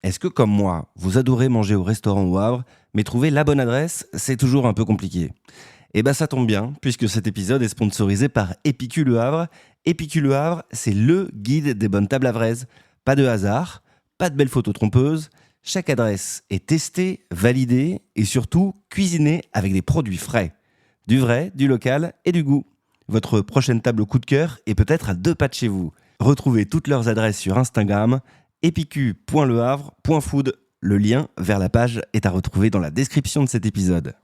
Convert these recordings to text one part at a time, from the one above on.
Est-ce que, comme moi, vous adorez manger au restaurant au Havre, mais trouver la bonne adresse, c'est toujours un peu compliqué? Eh ben ça tombe bien, puisque cet épisode est sponsorisé par Épicule Le Havre. Épicule Le Havre, c'est le guide des bonnes tables havraises. Pas de hasard, pas de belles photos trompeuses. Chaque adresse est testée, validée et surtout cuisinée avec des produits frais. Du vrai, du local et du goût. Votre prochaine table coup de cœur est peut-être à 2 pas de chez vous. Retrouvez toutes leurs adresses sur Instagram, epicu.lehavre.food. Le lien vers la page est à retrouver dans la description de cet épisode.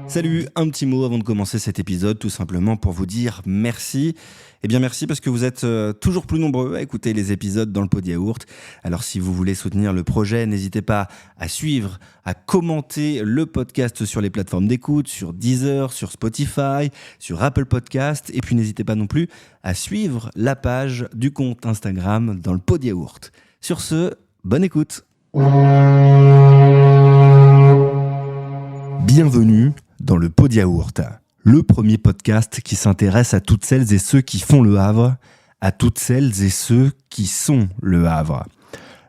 Salut, un petit mot avant de commencer cet épisode, tout simplement pour vous dire merci. Eh bien merci parce que vous êtes toujours plus nombreux à écouter les épisodes dans le pot de yaourt. Alors si vous voulez soutenir le projet, n'hésitez pas à suivre, à commenter le podcast sur les plateformes d'écoute, sur Deezer, sur Spotify, sur Apple Podcast. Et puis n'hésitez pas non plus à suivre la page du compte Instagram dans le pot de yaourt. Sur ce, bonne écoute. Bienvenue dans le pot de yaourt, le premier podcast qui s'intéresse à toutes celles et ceux qui font le Havre, à toutes celles et ceux qui sont le Havre.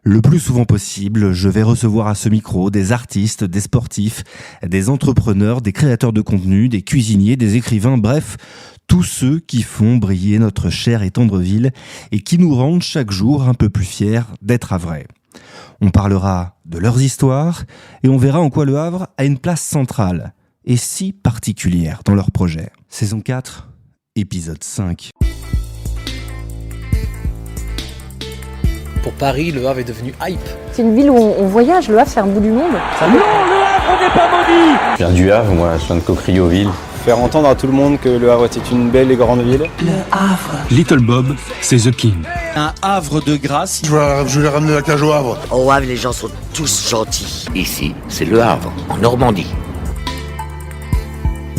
Le plus souvent possible, je vais recevoir à ce micro des artistes, des sportifs, des entrepreneurs, des créateurs de contenu, des cuisiniers, des écrivains, bref, tous ceux qui font briller notre chère et tendre ville et qui nous rendent chaque jour un peu plus fiers d'être havrais. On parlera de leurs histoires et on verra en quoi le Havre a une place centrale et si particulière dans leur projet. Saison 4, épisode 5. Pour Paris, Le Havre est devenu hype. C'est une ville où on voyage, Le Havre c'est un bout du monde. Non, Le Havre n'est pas maudit. Je viens du Havre, moi, je viens de Cocrioville. Faire entendre à tout le monde que Le Havre était une belle et grande ville. Le Havre. Little Bob, c'est The King. Un Havre de grâce. Je vais ramener la cage au Havre. Au Havre, les gens sont tous gentils. Ici, c'est Le Havre, en Normandie.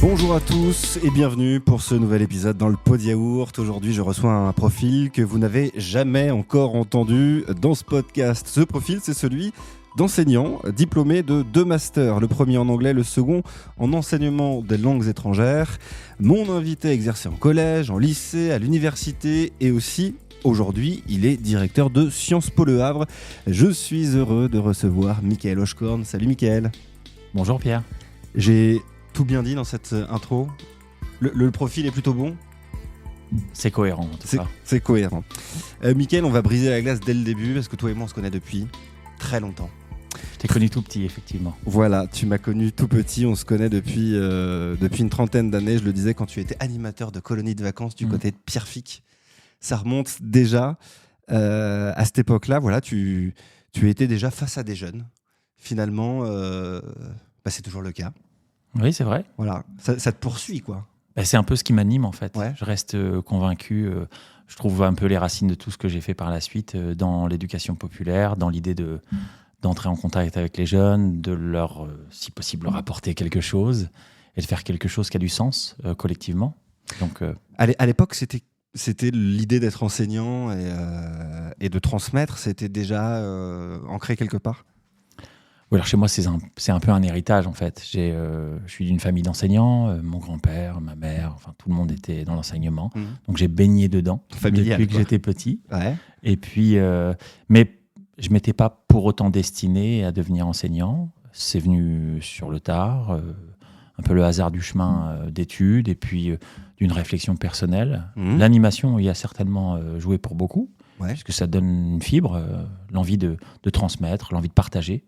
Bonjour à tous et bienvenue pour ce nouvel épisode dans le pot de yaourt. Aujourd'hui, je reçois un profil que vous n'avez jamais encore entendu dans ce podcast. Ce profil, c'est celui d'enseignant diplômé de 2 masters, le premier en anglais, le second en enseignement des langues étrangères. Mon invité a exercé en collège, en lycée, à l'université et aussi, aujourd'hui, il est directeur de Sciences Po Le Havre. Je suis heureux de recevoir Michael Hochkorn. Salut Michael. Bonjour Pierre. J'ai tout bien dit dans cette intro. Le profil est plutôt bon. C'est cohérent en tout cas. C'est cohérent. Michael, on va briser la glace dès le début parce que toi et moi on se connaît depuis très longtemps. Je t'ai connu tout petit effectivement. Voilà, tu m'as connu tout petit, on se connaît depuis une trentaine d'années. Je le disais quand tu étais animateur de colonies de vacances du côté de Pierrefitte. Ça remonte déjà à cette époque-là. Voilà, tu étais déjà face à des jeunes. Finalement, c'est toujours le cas. Oui, c'est vrai. Voilà, ça te poursuit quoi. C'est un peu ce qui m'anime en fait. Ouais. Je reste convaincu. Je trouve un peu les racines de tout ce que j'ai fait par la suite dans l'éducation populaire, dans l'idée d'entrer en contact avec les jeunes, de leur, si possible, leur apporter quelque chose et de faire quelque chose qui a du sens collectivement. Donc, à l'époque, c'était l'idée d'être enseignant et de transmettre, c'était déjà ancré quelque part. Oui, alors chez moi, c'est un peu un héritage en fait. Je suis d'une famille d'enseignants, mon grand-père, ma mère, enfin tout le monde était dans l'enseignement. Donc j'ai baigné dedans Familial, depuis que quoi. j'étais petit. Ouais. Et puis, mais je ne m'étais pas pour autant destiné à devenir enseignant. C'est venu sur le tard, un peu le hasard du chemin d'études et puis d'une réflexion personnelle. L'animation y a certainement joué pour beaucoup, puisque ça donne une fibre, l'envie de transmettre, l'envie de partager.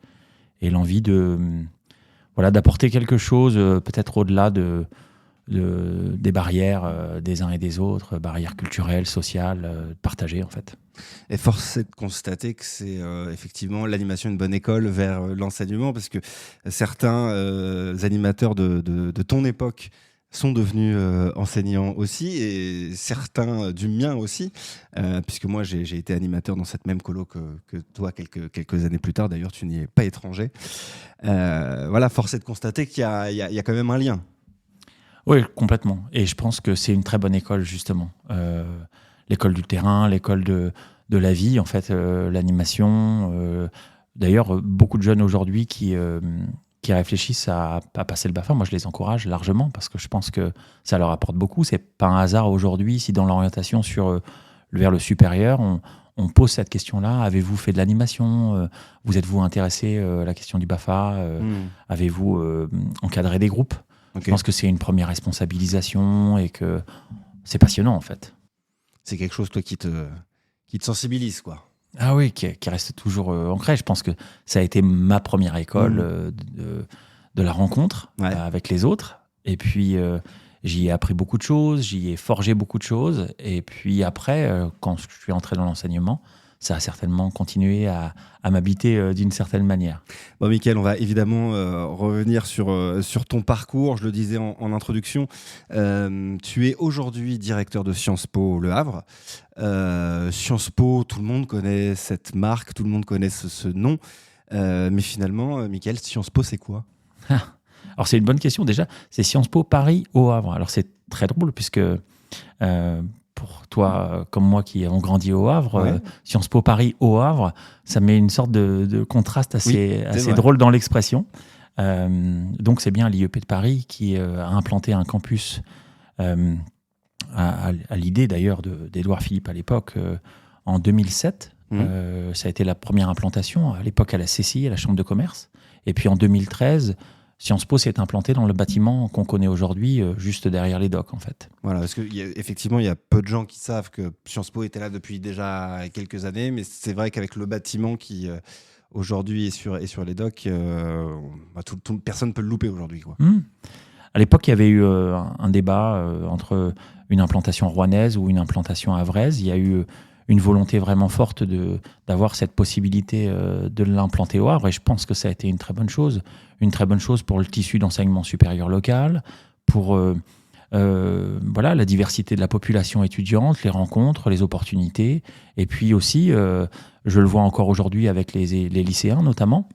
Et l'envie d'apporter quelque chose peut-être au-delà des barrières des uns et des autres, barrières culturelles, sociales, partagées en fait. Et force est de constater que c'est effectivement l'animation une bonne école vers l'enseignement, parce que certains animateurs de ton époque sont devenus enseignants aussi, et certains du mien aussi, puisque moi j'ai été animateur dans cette même colo que toi quelques années plus tard. D'ailleurs, tu n'y es pas étranger. Voilà, force est de constater qu'il y a quand même un lien. Oui, complètement. Et je pense que c'est une très bonne école, justement. L'école du terrain, l'école de la vie, en fait, l'animation. D'ailleurs, beaucoup de jeunes aujourd'hui qui réfléchissent à passer le BAFA, moi je les encourage largement parce que je pense que ça leur apporte beaucoup. C'est pas un hasard aujourd'hui si dans l'orientation vers le supérieur, on pose cette question-là. Avez-vous fait de l'animation ? Vous êtes-vous intéressé à la question du BAFA ? Avez-vous encadré des groupes ? Okay. Je pense que c'est une première responsabilisation et que c'est passionnant en fait. C'est quelque chose toi qui te sensibilise, quoi. Ah oui, qui reste toujours ancré. Je pense que ça a été ma première école de la rencontre avec les autres. Et puis, j'y ai appris beaucoup de choses, j'y ai forgé beaucoup de choses. Et puis après, quand je suis entré dans l'enseignement, ça a certainement continué à m'habiter d'une certaine manière. Bon, Mickaël, on va évidemment revenir sur ton parcours. Je le disais en introduction. Tu es aujourd'hui directeur de Sciences Po Le Havre. Sciences Po, tout le monde connaît cette marque, tout le monde connaît ce nom. Mais finalement, Mickaël, Sciences Po, c'est quoi ? Alors, c'est une bonne question. Déjà, c'est Sciences Po Paris au Havre. Alors, c'est très drôle puisque pour toi, comme moi qui avons grandi au Havre, Sciences Po Paris au Havre, ça met une sorte de contraste assez drôle dans l'expression. Donc, c'est bien l'IEP de Paris qui a implanté un campus à l'idée d'ailleurs d'Édouard Philippe à l'époque, en 2007. Ça a été la première implantation, à l'époque à la CCI, à la Chambre de commerce. Et puis en 2013, Sciences Po s'est implanté dans le bâtiment qu'on connaît aujourd'hui, juste derrière les docks, en fait. Voilà, parce qu'effectivement, il y a peu de gens qui savent que Sciences Po était là depuis déjà quelques années, mais c'est vrai qu'avec le bâtiment qui aujourd'hui est sur les docks, personne ne peut le louper aujourd'hui, quoi. À l'époque, il y avait eu un débat entre une implantation rouennaise ou une implantation havraise. Il y a eu une volonté vraiment forte d'avoir cette possibilité de l'implanter au Havre, et je pense que ça a été une très bonne chose pour le tissu d'enseignement supérieur local, pour la diversité de la population étudiante, les rencontres, les opportunités, et puis aussi, je le vois encore aujourd'hui avec les lycéens notamment,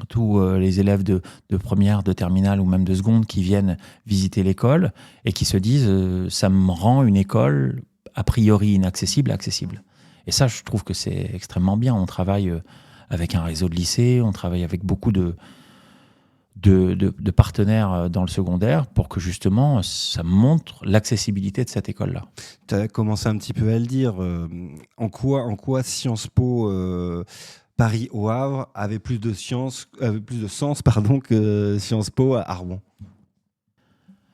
tous les élèves de première, de terminale ou même de seconde qui viennent visiter l'école et qui se disent ça me rend une école a priori inaccessible, accessible. Et ça, je trouve que c'est extrêmement bien. On travaille avec un réseau de lycées, on travaille avec beaucoup de partenaires dans le secondaire pour que justement, ça montre l'accessibilité de cette école-là. Tu as commencé un petit peu à le dire. En quoi Sciences Po Paris au Havre avait plus de sens que Sciences Po à Rouen?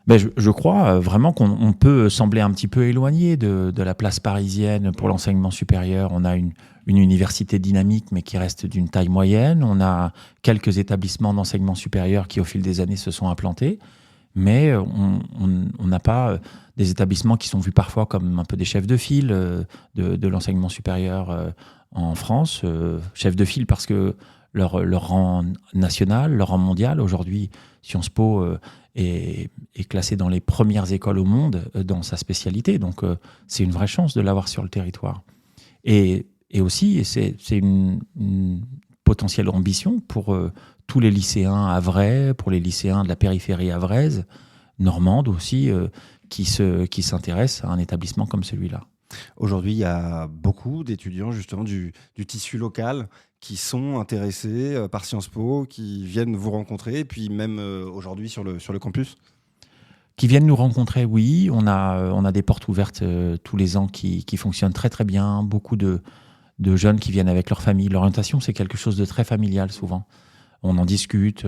Je crois vraiment qu'on peut sembler un petit peu éloigné de la place parisienne pour l'enseignement supérieur. On a une université dynamique, mais qui reste d'une taille moyenne. On a quelques établissements d'enseignement supérieur qui, au fil des années, se sont implantés. Mais on n'a pas des établissements qui sont vus parfois comme un peu des chefs de file de l'enseignement supérieur en France. Chefs de file parce que leur rang national, leur rang mondial. Aujourd'hui, Sciences Po est classé dans les premières écoles au monde dans sa spécialité. Donc, c'est une vraie chance de l'avoir sur le territoire. Et aussi, c'est une potentielle ambition pour tous les lycéens havrais, pour les lycéens de la périphérie havraise, normande aussi, qui s'intéressent à un établissement comme celui-là. Aujourd'hui, il y a beaucoup d'étudiants justement du tissu local qui sont intéressés par Sciences Po, qui viennent vous rencontrer, et puis même aujourd'hui sur le campus. Qui viennent nous rencontrer, oui. On a des portes ouvertes tous les ans qui fonctionnent très très bien. Beaucoup de jeunes qui viennent avec leur famille. L'orientation, c'est quelque chose de très familial souvent. On en discute,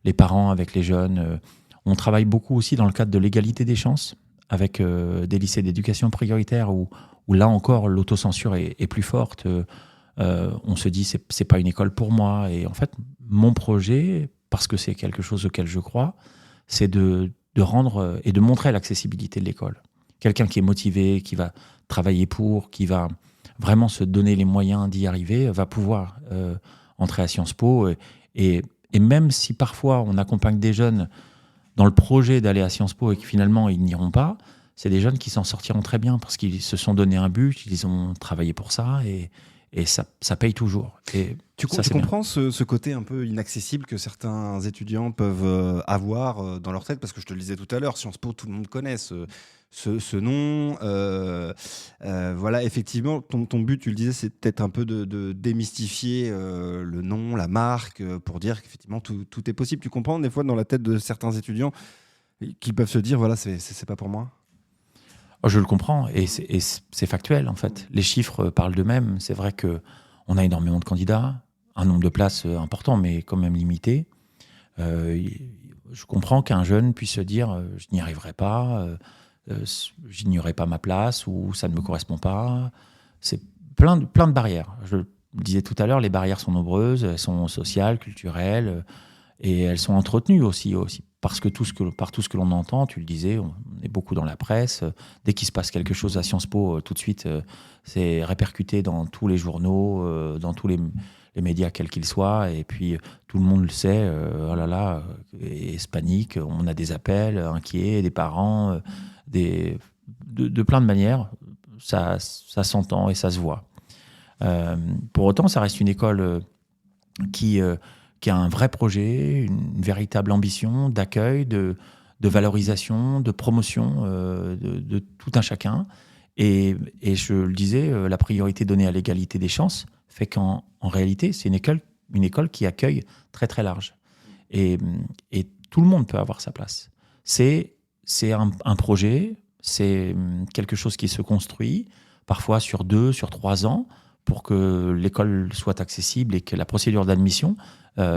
les parents avec les jeunes. On travaille beaucoup aussi dans le cadre de l'égalité des chances, avec des lycées d'éducation prioritaire où là encore l'autocensure est plus forte. On se dit c'est pas une école pour moi, et en fait mon projet, parce que c'est quelque chose auquel je crois, c'est de rendre et de montrer l'accessibilité de l'école. Quelqu'un qui est motivé, qui va travailler qui va vraiment se donner les moyens d'y arriver, va pouvoir entrer à Sciences Po, et même si parfois on accompagne des jeunes dans le projet d'aller à Sciences Po et que finalement ils n'iront pas, c'est des jeunes qui s'en sortiront très bien parce qu'ils se sont donné un but, ils ont travaillé pour ça, et ça paye toujours. Et tu comprends ce côté un peu inaccessible que certains étudiants peuvent avoir dans leur tête, parce que je te le disais tout à l'heure, Sciences Po, tout le monde connaît ce nom. Voilà, effectivement, ton but, tu le disais, c'est peut-être un peu de démystifier le nom, la marque, pour dire qu'effectivement tout est possible. Tu comprends des fois dans la tête de certains étudiants qui peuvent se dire voilà, c'est pas pour moi? Je le comprends, et c'est factuel, en fait. Les chiffres parlent d'eux-mêmes. C'est vrai qu'on a énormément de candidats, un nombre de places important, mais quand même limité. Je comprends qu'un jeune puisse se dire je n'y arriverai pas, je n'y aurai pas ma place, ou ça ne me correspond pas. C'est plein de barrières. Je le disais tout à l'heure, les barrières sont nombreuses, elles sont sociales, culturelles, et elles sont entretenues aussi parce que par tout ce que l'on entend, tu le disais, on est beaucoup dans la presse. Dès qu'il se passe quelque chose à Sciences Po, tout de suite, c'est répercuté dans tous les journaux, dans tous les médias, quels qu'ils soient. Et puis, tout le monde le sait, oh là là, et se panique. On a des appels inquiets, des parents, de plein de manières. Ça s'entend et ça se voit. Pour autant, ça reste une école qui a un vrai projet, une véritable ambition d'accueil, de valorisation, de promotion de tout un chacun. Et je le disais, la priorité donnée à l'égalité des chances fait qu'en réalité, c'est une école qui accueille très très large. Et tout le monde peut avoir sa place. C'est un projet, c'est quelque chose qui se construit, parfois sur 2, sur 3 ans, pour que l'école soit accessible et que la procédure d'admission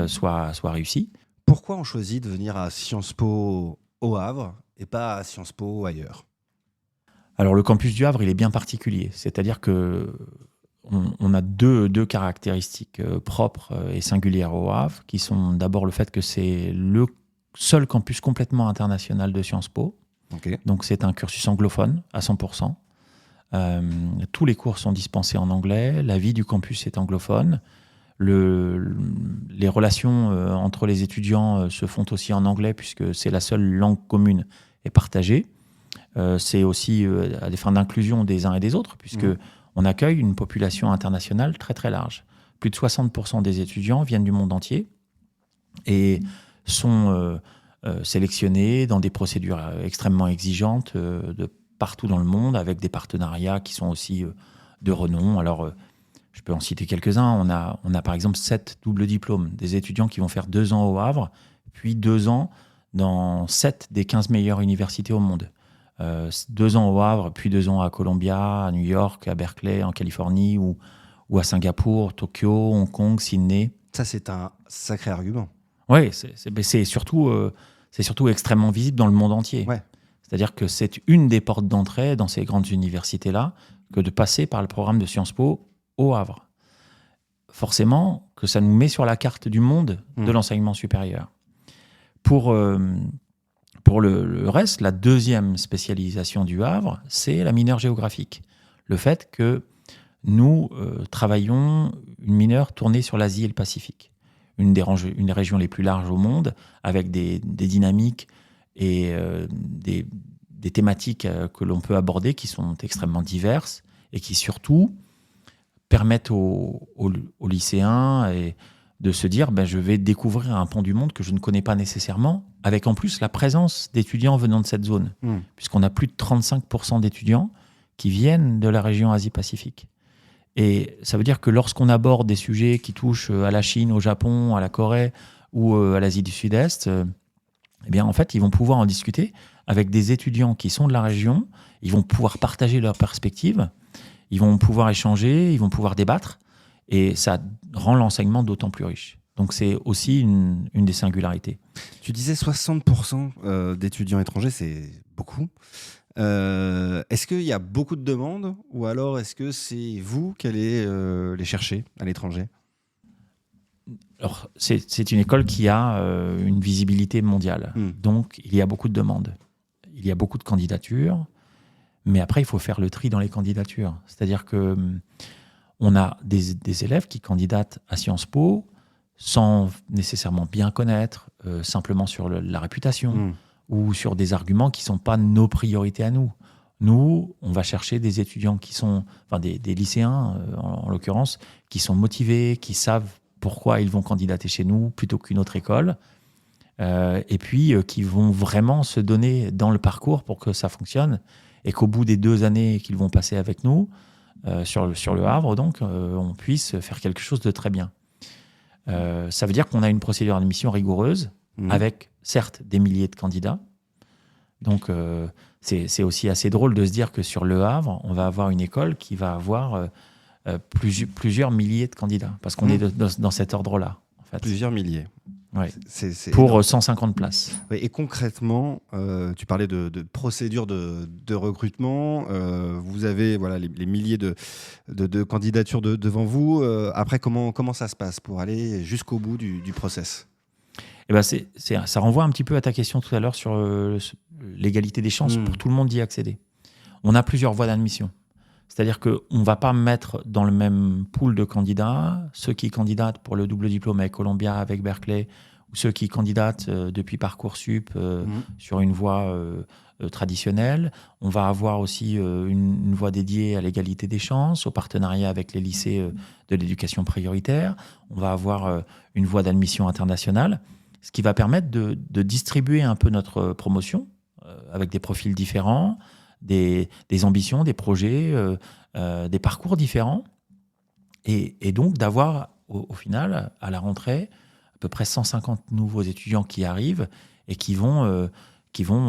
soit réussie. Pourquoi on choisit de venir à Sciences Po au Havre et pas à Sciences Po ailleurs ? Alors le campus du Havre, il est bien particulier. C'est-à-dire qu'on a deux caractéristiques propres et singulières au Havre, qui sont d'abord le fait que c'est le seul campus complètement international de Sciences Po. Okay. Donc c'est un cursus anglophone à 100%. Tous les cours sont dispensés en anglais, la vie du campus est anglophone, les relations entre les étudiants se font aussi en anglais puisque c'est la seule langue commune et partagée. C'est aussi à des fins d'inclusion des uns et des autres puisque on accueille une population internationale très très large. Plus de 60% des étudiants viennent du monde entier et sont sélectionnés dans des procédures extrêmement exigeantes de partout dans le monde, avec des partenariats qui sont aussi de renom. Alors, je peux en citer quelques-uns. On a par exemple 7 doubles diplômes, des étudiants qui vont faire 2 ans au Havre, puis 2 ans dans 7 des 15 meilleures universités au monde. 2 ans au Havre, puis 2 ans à Columbia, à New York, à Berkeley, en Californie, ou à Singapour, Tokyo, Hong Kong, Sydney. Ça, c'est un sacré argument. Oui, c'est surtout extrêmement visible dans le monde entier. Ouais. C'est-à-dire que c'est une des portes d'entrée dans ces grandes universités-là que de passer par le programme de Sciences Po au Havre. Forcément que ça nous met sur la carte du monde de l'enseignement supérieur. Pour le reste, la deuxième spécialisation du Havre, c'est la mineure géographique. Le fait que nous travaillons une mineure tournée sur l'Asie et le Pacifique. Une des régions les plus larges au monde, avec des dynamiques et des thématiques que l'on peut aborder qui sont extrêmement diverses et qui surtout permettent aux lycéens de se dire je vais découvrir un pan du monde que je ne connais pas nécessairement, avec en plus la présence d'étudiants venant de cette zone, puisqu'on a plus de 35% d'étudiants qui viennent de la région Asie-Pacifique. Et ça veut dire que lorsqu'on aborde des sujets qui touchent à la Chine, au Japon, à la Corée ou à l'Asie du Sud-Est, eh bien, en fait, ils vont pouvoir en discuter avec des étudiants qui sont de la région, ils vont pouvoir partager leurs perspectives, ils vont pouvoir échanger, ils vont pouvoir débattre, et ça rend l'enseignement d'autant plus riche. Donc, c'est aussi une des singularités. Tu disais 60% d'étudiants étrangers, c'est beaucoup. Est-ce qu'il y a beaucoup de demandes, ou alors est-ce que c'est vous qui allez les chercher à l'étranger ? Alors, c'est une école qui a une visibilité mondiale. Donc, il y a beaucoup de demandes. Il y a beaucoup de candidatures. Mais après, il faut faire le tri dans les candidatures. C'est-à-dire qu'on a des élèves qui candidatent à Sciences Po sans nécessairement bien connaître, simplement sur la réputation ou sur des arguments qui ne sont pas nos priorités à nous. Nous, on va chercher des étudiants qui sont, enfin des lycéens en l'occurrence, qui sont motivés, qui savent pourquoi ils vont candidater chez nous plutôt qu'une autre école, et puis qui vont vraiment se donner dans le parcours pour que ça fonctionne, et qu'au bout des 2 années qu'ils vont passer avec nous, sur le Havre, donc, on puisse faire quelque chose de très bien. Ça veut dire qu'on a une procédure d'admission rigoureuse, avec certes des milliers de candidats, Donc, c'est aussi assez drôle de se dire que sur Le Havre, on va avoir une école qui va avoir plusieurs milliers de candidats, parce qu'on est dans cet ordre-là. En fait. Plusieurs milliers. Ouais. C'est pour énorme. 150 places. Oui, et concrètement, tu parlais de procédure de recrutement. Vous avez les milliers de candidatures devant vous. Après, comment ça se passe pour aller jusqu'au bout du process? Eh ben ça renvoie un petit peu à ta question tout à l'heure sur l'égalité des chances pour tout le monde d'y accéder. On a plusieurs voies d'admission. C'est-à-dire qu'on ne va pas mettre dans le même pool de candidats ceux qui candidatent pour le double diplôme avec Columbia, avec Berkeley, ou ceux qui candidatent depuis Parcoursup sur une voie traditionnelle. On va avoir aussi une voie dédiée à l'égalité des chances, au partenariat avec les lycées de l'éducation prioritaire. On va avoir une voie d'admission internationale, ce qui va permettre de distribuer un peu notre promotion avec des profils différents, des ambitions, des projets, des parcours différents, et donc d'avoir au final, à la rentrée, à peu près 150 nouveaux étudiants qui arrivent et qui vont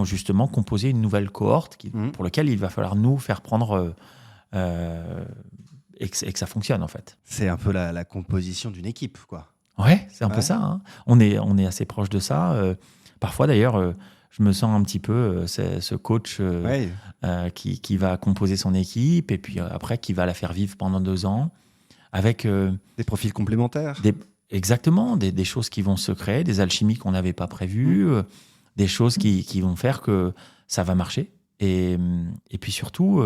justement composer une nouvelle cohorte pour laquelle il va falloir nous faire prendre et que ça fonctionne en fait. C'est un peu la composition d'une équipe, quoi. Ouais, c'est un peu ça. Hein. On est assez proche de ça. Parfois d'ailleurs, je me sens un petit peu ce coach qui va composer son équipe et puis après qui va la faire vivre pendant 2 ans avec des profils complémentaires. Exactement, des choses qui vont se créer, des alchimies qu'on n'avait pas prévues, des choses qui vont faire que ça va marcher. Et puis surtout,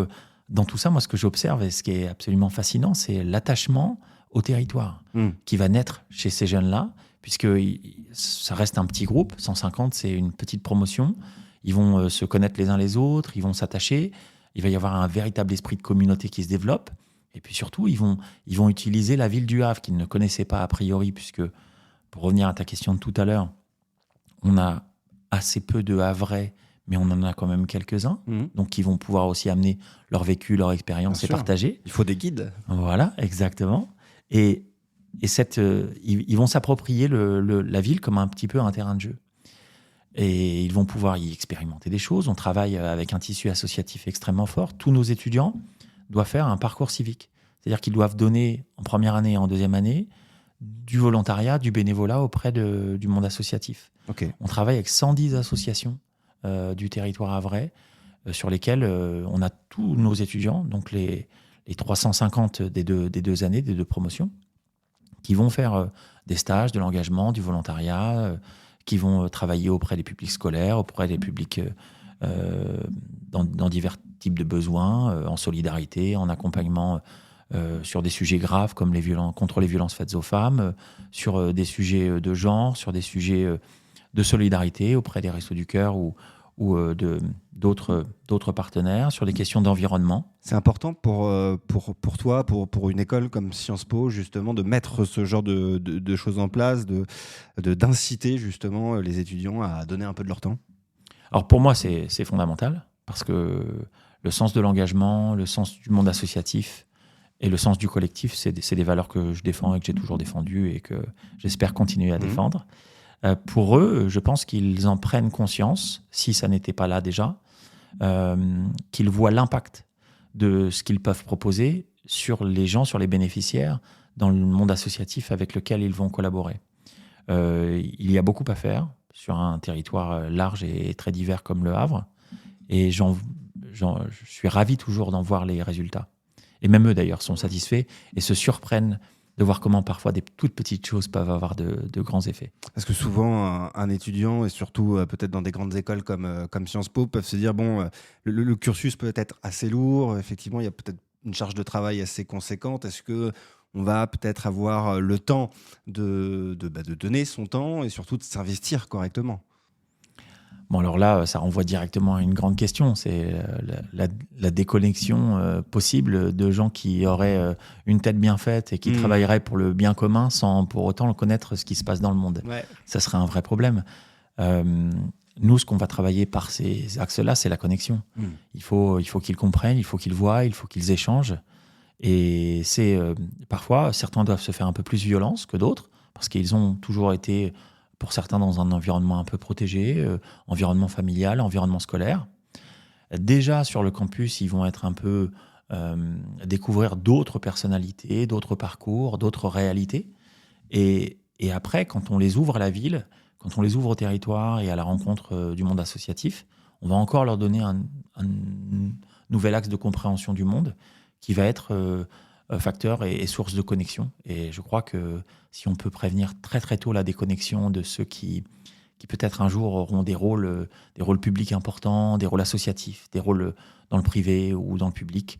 dans tout ça, moi, ce que j'observe et ce qui est absolument fascinant, c'est l'attachement au territoire qui va naître chez ces jeunes-là, puisque ça reste un petit groupe. 150, c'est une petite promotion. Ils vont se connaître les uns les autres, ils vont s'attacher. Il va y avoir un véritable esprit de communauté qui se développe. Et puis surtout, ils vont utiliser la ville du Havre qu'ils ne connaissaient pas a priori, puisque, pour revenir à ta question de tout à l'heure, on a assez peu de Havrais, mais on en a quand même quelques-uns, donc qui vont pouvoir aussi amener leur vécu, leur expérience et partager. Il faut des guides. Voilà, exactement. Et ils vont s'approprier la ville comme un petit peu un terrain de jeu. Et ils vont pouvoir y expérimenter des choses. On travaille avec un tissu associatif extrêmement fort. Tous nos étudiants doivent faire un parcours civique. C'est-à-dire qu'ils doivent donner en première année et en deuxième année du volontariat, du bénévolat auprès du monde associatif. Okay. On travaille avec 110 associations du territoire havrais sur lesquelles on a tous nos étudiants, donc les 350 des deux années, des 2 promotions, qui vont faire des stages, de l'engagement, du volontariat, qui vont travailler auprès des publics scolaires, auprès des publics dans divers types de besoins, en solidarité, en accompagnement sur des sujets graves comme contre les violences faites aux femmes, sur des sujets de genre, sur des sujets de solidarité auprès des Restos du Cœur ou d'autres partenaires, sur des questions d'environnement. C'est important pour toi, pour une école comme Sciences Po, justement, de mettre ce genre de choses en place, d'inciter justement les étudiants à donner un peu de leur temps? Alors pour moi, c'est fondamental, parce que le sens de l'engagement, le sens du monde associatif et le sens du collectif, c'est des valeurs que je défends et que j'ai toujours défendues et que j'espère continuer à défendre. Pour eux, je pense qu'ils en prennent conscience, si ça n'était pas là déjà, qu'ils voient l'impact de ce qu'ils peuvent proposer sur les gens, sur les bénéficiaires, dans le monde associatif avec lequel ils vont collaborer. Il y a beaucoup à faire sur un territoire large et très divers comme le Havre, et je suis ravi toujours d'en voir les résultats. Et même eux, d'ailleurs, sont satisfaits et se surprennent de voir comment parfois des toutes petites choses peuvent avoir de grands effets. Parce que souvent, un étudiant, et surtout peut-être dans des grandes écoles comme Sciences Po, peuvent se dire, bon, le cursus peut être assez lourd, effectivement, il y a peut-être une charge de travail assez conséquente. Est-ce qu'on va peut-être avoir le temps de donner son temps et surtout de s'investir correctement? Bon, alors là, ça renvoie directement à une grande question. C'est la déconnexion possible de gens qui auraient une tête bien faite et qui travailleraient pour le bien commun sans pour autant connaître ce qui se passe dans le monde. Ouais. Ça serait un vrai problème. Nous, ce qu'on va travailler par ces axes-là, c'est la connexion. Il faut qu'ils comprennent, il faut qu'ils voient, il faut qu'ils échangent. Et parfois, certains doivent se faire un peu plus violence que d'autres parce qu'ils ont toujours été pour certains dans un environnement un peu protégé, environnement familial, environnement scolaire. Déjà sur le campus, ils vont être un peu découvrir d'autres personnalités, d'autres parcours, d'autres réalités. Et après, quand on les ouvre à la ville, quand on les ouvre au territoire et à la rencontre du monde associatif, on va encore leur donner un nouvel axe de compréhension du monde qui va être facteur et source de connexion. Et je crois que si on peut prévenir très très tôt la déconnexion de ceux qui peut-être un jour auront des rôles publics importants, des rôles associatifs, des rôles dans le privé ou dans le public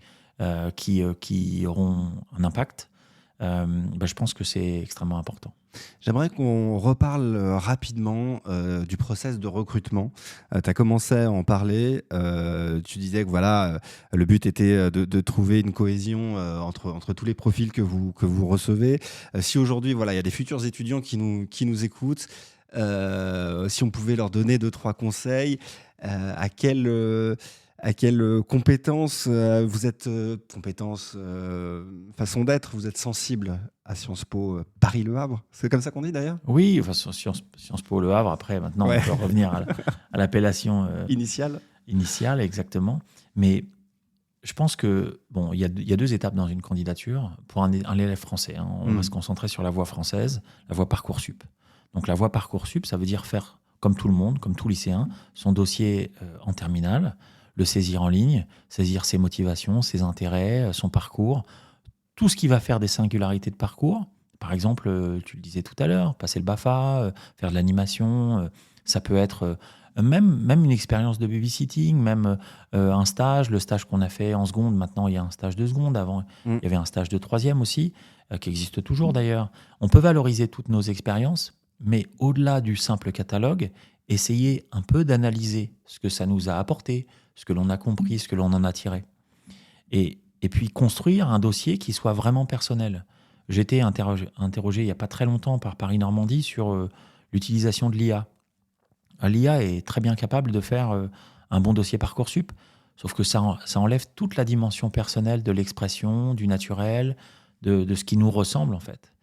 qui auront un impact, je pense que c'est extrêmement important. J'aimerais qu'on reparle rapidement du process de recrutement. Tu as commencé à en parler. Tu disais que voilà, le but était de trouver une cohésion entre tous les profils que vous recevez. Si aujourd'hui, voilà, il y a des futurs étudiants qui nous écoutent, si on pouvait leur donner 2-3 conseils, à quelle compétence vous êtes, façon d'être, vous êtes sensible à Sciences Po Paris-Le Havre? C'est comme ça qu'on dit d'ailleurs? Oui, enfin, Sciences Po Le Havre, après, maintenant, on peut revenir à l'appellation initiale, exactement. Mais je pense que, il y a 2 étapes dans une candidature. Pour un élève français, on va se concentrer sur la voie française, la voie Parcoursup. Donc la voie Parcoursup, ça veut dire faire, comme tout le monde, comme tout lycéen, son dossier en terminale, le saisir en ligne, saisir ses motivations, ses intérêts, son parcours, tout ce qui va faire des singularités de parcours. Par exemple, tu le disais tout à l'heure, passer le BAFA, faire de l'animation, ça peut être même une expérience de babysitting, même un stage, le stage qu'on a fait en seconde, maintenant il y a un stage de seconde, avant il y avait un stage de troisième aussi, qui existe toujours d'ailleurs. On peut valoriser toutes nos expériences, mais au-delà du simple catalogue, essayer un peu d'analyser ce que ça nous a apporté, ce que l'on a compris, ce que l'on en a tiré. Et puis construire un dossier qui soit vraiment personnel. J'ai été interrogé il n'y a pas très longtemps par Paris-Normandie sur l'utilisation de l'IA. L'IA est très bien capable de faire un bon dossier Parcoursup, sauf que ça enlève toute la dimension personnelle de l'expression, du naturel, de ce qui nous ressemble en fait.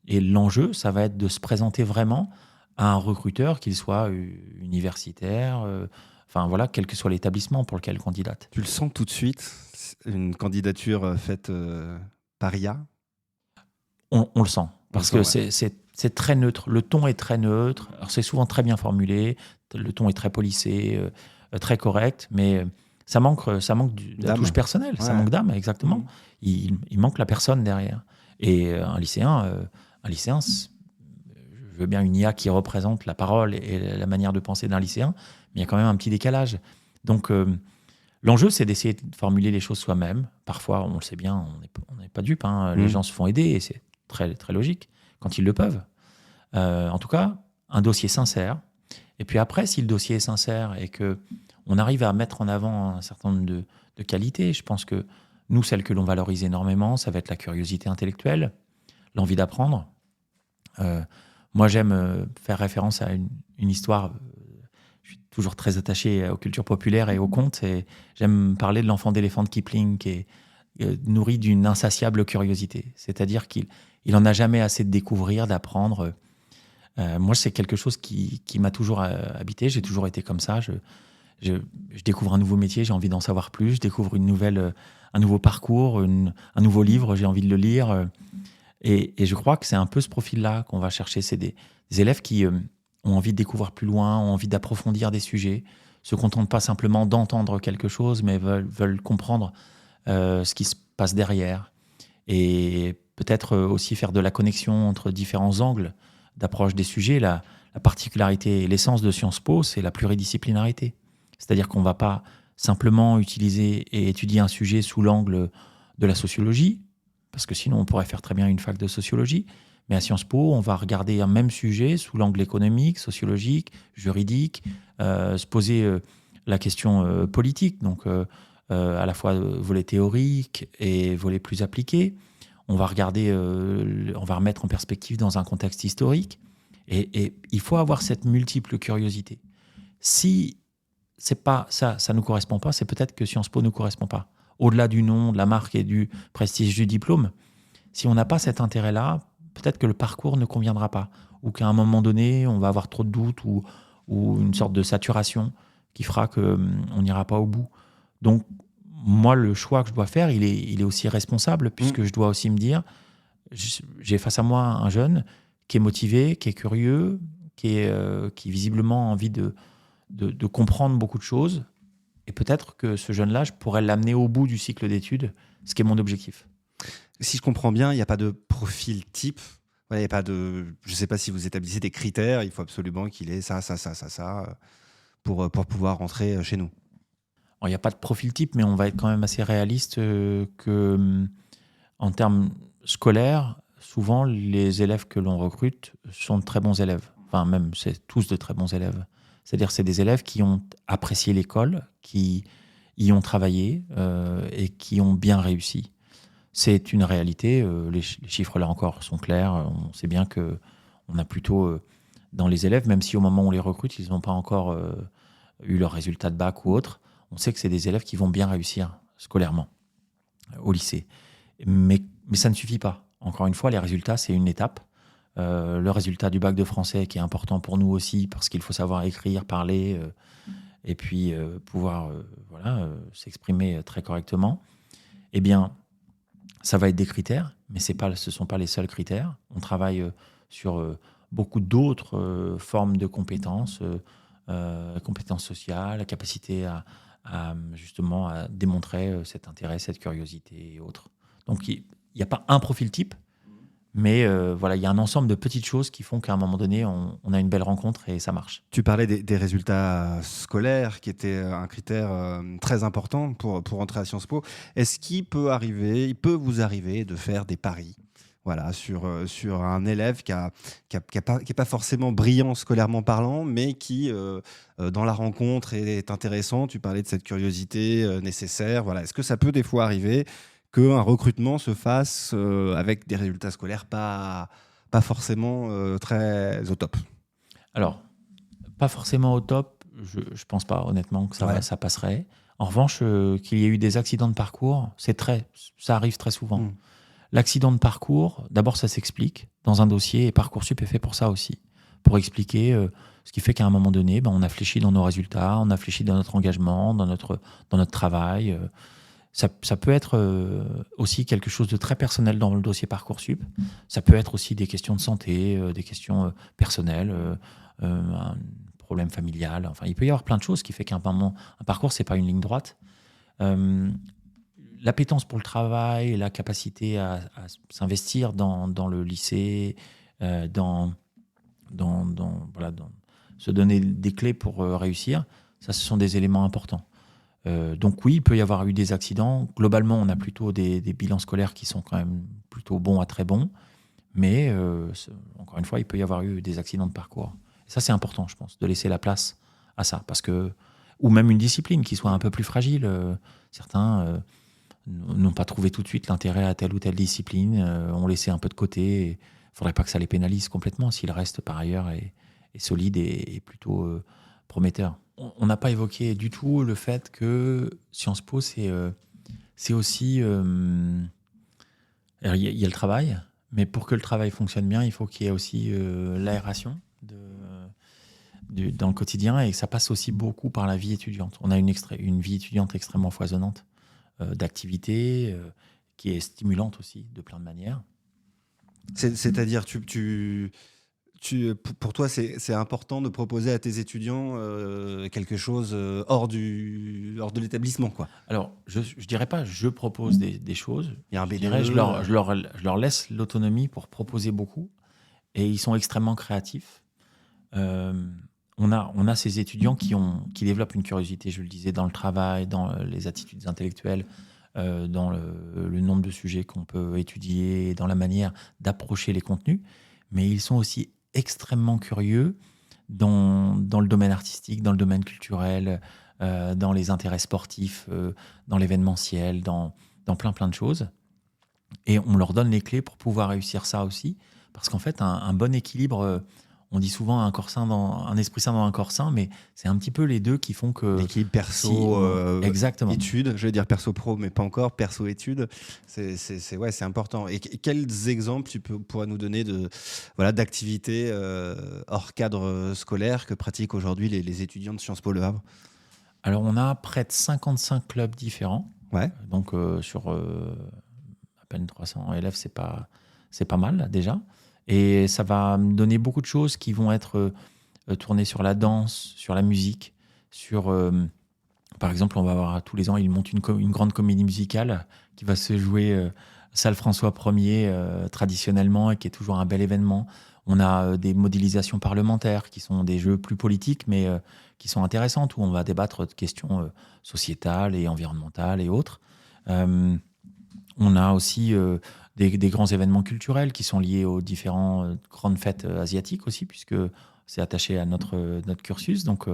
Et l'enjeu, ça va être de se présenter vraiment à un recruteur, qu'il soit universitaire, quel que soit l'établissement pour lequel candidate. Tu le sens tout de suite, une candidature faite par IA? On le sent, parce que c'est très neutre. Le ton est très neutre. Alors c'est souvent très bien formulé, le ton est très polissé, très correct, mais ça manque de la touche personnelle, ça manque d'âme, exactement. Il manque la personne derrière. Et un lycéen, je veux bien une IA qui représente la parole et la manière de penser d'un lycéen, mais il y a quand même un petit décalage. Donc, l'enjeu, c'est d'essayer de formuler les choses soi-même. Parfois, on le sait bien, on n'est pas dupe. Les gens se font aider et c'est très, très logique quand ils le peuvent. En tout cas, un dossier sincère. Et puis après, si le dossier est sincère et qu'on arrive à mettre en avant un certain nombre de qualités, je pense que nous, celles que l'on valorise énormément, ça va être la curiosité intellectuelle, l'envie d'apprendre. Moi, j'aime faire référence à une histoire. Je suis toujours très attaché aux cultures populaires et aux contes. Et j'aime parler de l'enfant d'éléphant de Kipling qui est nourri d'une insatiable curiosité. C'est-à-dire qu'il n'en a jamais assez de découvrir, d'apprendre. Moi, c'est quelque chose qui m'a toujours habité. J'ai toujours été comme ça. Je découvre un nouveau métier, j'ai envie d'en savoir plus. Je découvre un nouveau parcours, un nouveau livre, j'ai envie de le lire. Et je crois que c'est un peu ce profil-là qu'on va chercher. C'est des élèves qui ont envie de découvrir plus loin, ont envie d'approfondir des sujets, se contentent pas simplement d'entendre quelque chose, mais veulent comprendre ce qui se passe derrière. Et peut-être aussi faire de la connexion entre différents angles d'approche des sujets. La particularité et l'essence de Sciences Po, c'est la pluridisciplinarité. C'est-à-dire qu'on ne va pas simplement utiliser et étudier un sujet sous l'angle de la sociologie, parce que sinon on pourrait faire très bien une fac de sociologie, mais à Sciences Po, on va regarder un même sujet sous l'angle économique, sociologique, juridique, se poser la question politique, donc à la fois volet théorique et volet plus appliqué. On va regarder, on va remettre en perspective dans un contexte historique, et il faut avoir cette multiple curiosité. Si c'est pas ça nous correspond pas, c'est peut-être que Sciences Po ne correspond pas. Au-delà du nom, de la marque et du prestige du diplôme, si on n'a pas cet intérêt-là, peut-être que le parcours ne conviendra pas. ou qu'à un moment donné, on va avoir trop de doutes ou une sorte de saturation qui fera qu'on n'ira pas au bout. Donc, moi, le choix que je dois faire, il est aussi responsable, puisque je dois aussi me dire, j'ai face à moi un jeune qui est motivé, qui est curieux, qui visiblement a envie de comprendre beaucoup de choses. Et peut-être que ce jeune-là, je pourrais l'amener au bout du cycle d'études, ce qui est mon objectif. Si je comprends bien, il n'y a pas de profil type. Il n'y a pas de. Je ne sais pas si vous établissez des critères. Il faut absolument qu'il ait ça, pour pouvoir rentrer chez nous. Il n'y a pas de profil type, mais on va être quand même assez réaliste que, en termes scolaires, souvent les élèves que l'on recrute sont de très bons élèves. Enfin, même, c'est tous de très bons élèves. C'est-à-dire c'est des élèves qui ont apprécié l'école, qui y ont travaillé et qui ont bien réussi. C'est une réalité. Les chiffres, là encore, sont clairs. On sait bien qu'on a plutôt, dans les élèves, même si au moment où on les recrute, ils n'ont pas encore eu leur résultat de bac ou autre, on sait que c'est des élèves qui vont bien réussir scolairement au lycée. Mais ça ne suffit pas. Encore une fois, les résultats, c'est une étape. Le résultat du bac de français qui est important pour nous aussi, parce qu'il faut savoir écrire, parler, et puis pouvoir s'exprimer très correctement. Eh bien, ça va être des critères, mais ce ne sont pas les seuls critères. On travaille sur beaucoup d'autres formes de compétences, compétences sociales, la capacité à démontrer cet intérêt, cette curiosité et autres. Donc, il n'y a pas un profil type, mais il y a un ensemble de petites choses qui font qu'à un moment donné, on a une belle rencontre et ça marche. Tu parlais des résultats scolaires qui étaient un critère très important pour entrer à Sciences Po. Est-ce qu'il peut vous arriver de faire des paris sur un élève qui est pas forcément brillant scolairement parlant, mais qui, dans la rencontre, est intéressant. Tu parlais de cette curiosité nécessaire. Voilà. Est-ce que ça peut des fois arriver qu'un recrutement se fasse avec des résultats scolaires pas forcément très au top? Alors, pas forcément au top, je pense pas honnêtement que ça passerait. En revanche, qu'il y ait eu des accidents de parcours, ça arrive très souvent. L'accident de parcours, d'abord ça s'explique dans un dossier, et Parcoursup est fait pour ça aussi, pour expliquer ce qui fait qu'à un moment donné, on a fléchi dans nos résultats, on a fléchi dans notre engagement, dans notre travail. Ça peut être aussi quelque chose de très personnel dans le dossier Parcoursup. Ça peut être aussi des questions de santé, des questions personnelles, un problème familial. Enfin, il peut y avoir plein de choses qui fait qu'un parcours, c'est pas une ligne droite. L'appétence pour le travail, la capacité à s'investir dans le lycée, se donner des clés pour réussir, ça, ce sont des éléments importants. Donc oui, il peut y avoir eu des accidents. Globalement, on a plutôt des bilans scolaires qui sont quand même plutôt bons à très bons. Mais encore une fois, il peut y avoir eu des accidents de parcours. Et ça, c'est important, je pense, de laisser la place à ça. Ou même une discipline qui soit un peu plus fragile. Certains n'ont pas trouvé tout de suite l'intérêt à telle ou telle discipline, ont laissé un peu de côté. Il ne faudrait pas que ça les pénalise complètement s'ils restent par ailleurs et solides et plutôt prometteurs. On n'a pas évoqué du tout le fait que Sciences Po, c'est aussi... il y a le travail, mais pour que le travail fonctionne bien, il faut qu'il y ait aussi l'aération dans le quotidien, et ça passe aussi beaucoup par la vie étudiante. On a une vie étudiante extrêmement foisonnante d'activités, qui est stimulante aussi de plein de manières. C'est-à-dire, pour toi, c'est important de proposer à tes étudiants quelque chose hors de l'établissement, quoi. Alors, je dirais pas je propose des choses. Il y a un BDE. Je leur laisse l'autonomie pour proposer beaucoup, et ils sont extrêmement créatifs. On a ces étudiants qui développent une curiosité, je le disais, dans le travail, dans les attitudes intellectuelles, dans le nombre de sujets qu'on peut étudier, dans la manière d'approcher les contenus. Mais ils sont aussi extrêmement curieux dans le domaine artistique, dans le domaine culturel, dans les intérêts sportifs, dans l'événementiel, dans plein de choses. Et on leur donne les clés pour pouvoir réussir ça aussi. Parce qu'en fait, un bon équilibre, On dit souvent un esprit sain dans un corps sain, mais c'est un petit peu les deux qui font que... L'équilibre perso, exactement. études, je vais dire perso pro, mais pas encore, perso études, c'est important. Et quels exemples tu pourrais nous donner d'activités hors cadre scolaire que pratiquent aujourd'hui les étudiants de Sciences Po Le Havre? Alors, on a près de 55 clubs différents. Ouais. Donc, sur à peine 300 élèves, c'est pas mal déjà. Et ça va me donner beaucoup de choses qui vont être tournées sur la danse, sur la musique, par exemple, on va avoir tous les ans, ils montent une grande comédie musicale qui va se jouer salle François 1er traditionnellement et qui est toujours un bel événement. On a des modélisations parlementaires qui sont des jeux plus politiques, mais qui sont intéressantes, où on va débattre de questions sociétales et environnementales et autres. On a aussi des grands événements culturels qui sont liés aux différentes grandes fêtes asiatiques aussi, puisque c'est attaché à notre cursus. Donc,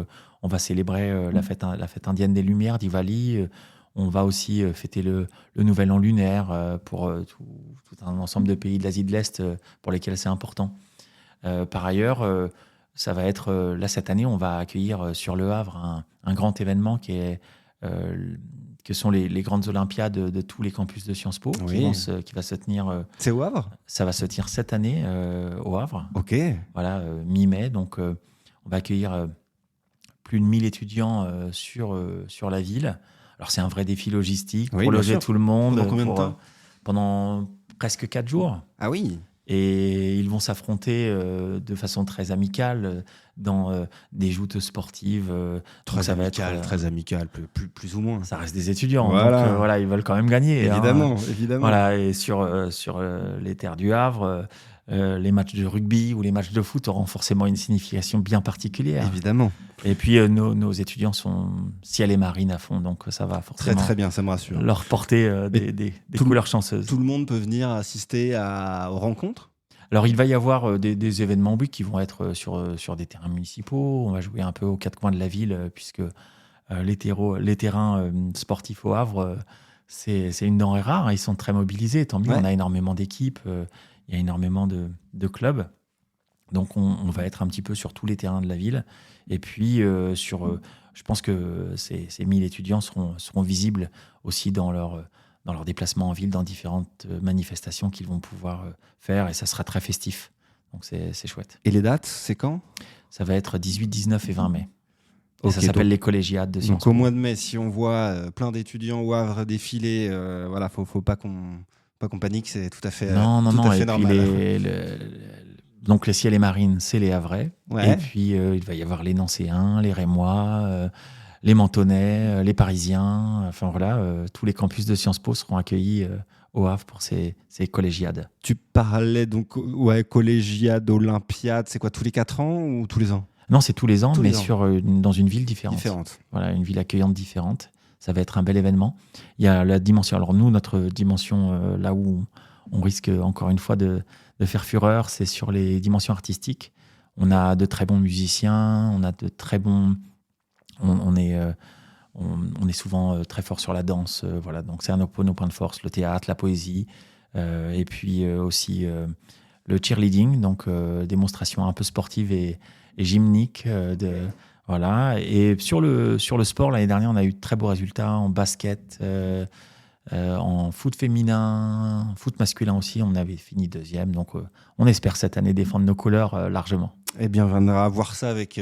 on va célébrer la fête indienne des Lumières, Diwali. On va aussi fêter le Nouvel An lunaire pour tout un ensemble de pays de l'Asie de l'Est pour lesquels c'est important. Par ailleurs, ça va être... là, cette année, on va accueillir sur Le Havre un grand événement que sont les grandes Olympiades de tous les campus de Sciences Po, Oui. qui va se tenir... C'est au Havre? Ça va se tenir cette année au Havre. Ok. Voilà, mi-mai. Donc, on va accueillir plus de 1000 étudiants sur la ville. Alors, c'est un vrai défi logistique Oui, pour bien loger sûr. tout le monde. Pendant combien de temps? Pendant presque 4 jours. Ah oui. Et ils vont s'affronter de façon très amicale dans des joutes sportives. Donc ça va être, Très amical, plus ou moins. ça reste des étudiants, Voilà. donc voilà, ils veulent quand même gagner. Évidemment, hein. évidemment. Voilà, et sur les terres du Havre, les matchs de rugby ou les matchs de foot auront forcément une signification bien particulière. Évidemment. Et puis nos étudiants sont ciel et marine à fond, donc ça va Très forcément très bien, ça me rassure. leur porter des couleurs chanceuses. Tout le monde peut venir assister aux rencontres? Alors, il va y avoir des événements qui vont être sur des terrains municipaux. On va jouer un peu aux quatre coins de la ville, puisque les terrains sportifs au Havre, c'est une denrée rare. Ils sont très mobilisés, tant mieux. Ouais. On a énormément d'équipes, il y a énormément de clubs. Donc, on va être un petit peu sur tous les terrains de la ville. Et puis, je pense que ces 1000 étudiants seront visibles aussi dans leur déplacement en ville, dans différentes manifestations qu'ils vont pouvoir faire, et ça sera très festif. Donc c'est chouette. Et les dates, c'est quand? Ça va être 18, 19 et 20 mai. Et Ok, ça s'appelle donc- les collégiades de Sciences Donc au Po. mois de mai, si on voit plein d'étudiants au Havre défiler, voilà, faut pas qu'on panique, c'est tout à fait Non. tout à fait Et normal. puis donc les ciels et marines, c'est les Havrais. Ouais. Et puis il va y avoir les Nancéens, les Rémois, les Mentonnais, les Parisiens. Enfin voilà, tous les campus de Sciences Po seront accueillis au Havre pour ces collégiades. Tu parlais donc collégiade, olympiade, c'est quoi, tous les 4 ans ou tous les ans? Non, c'est tous les ans, Tous mais les ans. dans une ville différente. Différentes. Voilà, une ville accueillante différente. Ça va être un bel événement. Il y a la dimension. Alors nous, notre dimension, là où on risque encore une fois de faire fureur, c'est sur les dimensions artistiques. On a de très bons musiciens, on a de très bons... On est souvent très fort sur la danse. Voilà, donc c'est nos points de force, le théâtre, la poésie. Et puis aussi le cheerleading, donc démonstration un peu sportive et gymnique. Voilà. Et sur le sport, l'année dernière, on a eu de très beaux résultats en basket, en foot féminin, foot masculin aussi. On avait fini 2e. Donc, on espère cette année défendre nos couleurs largement. Eh bien, on viendra voir ça avec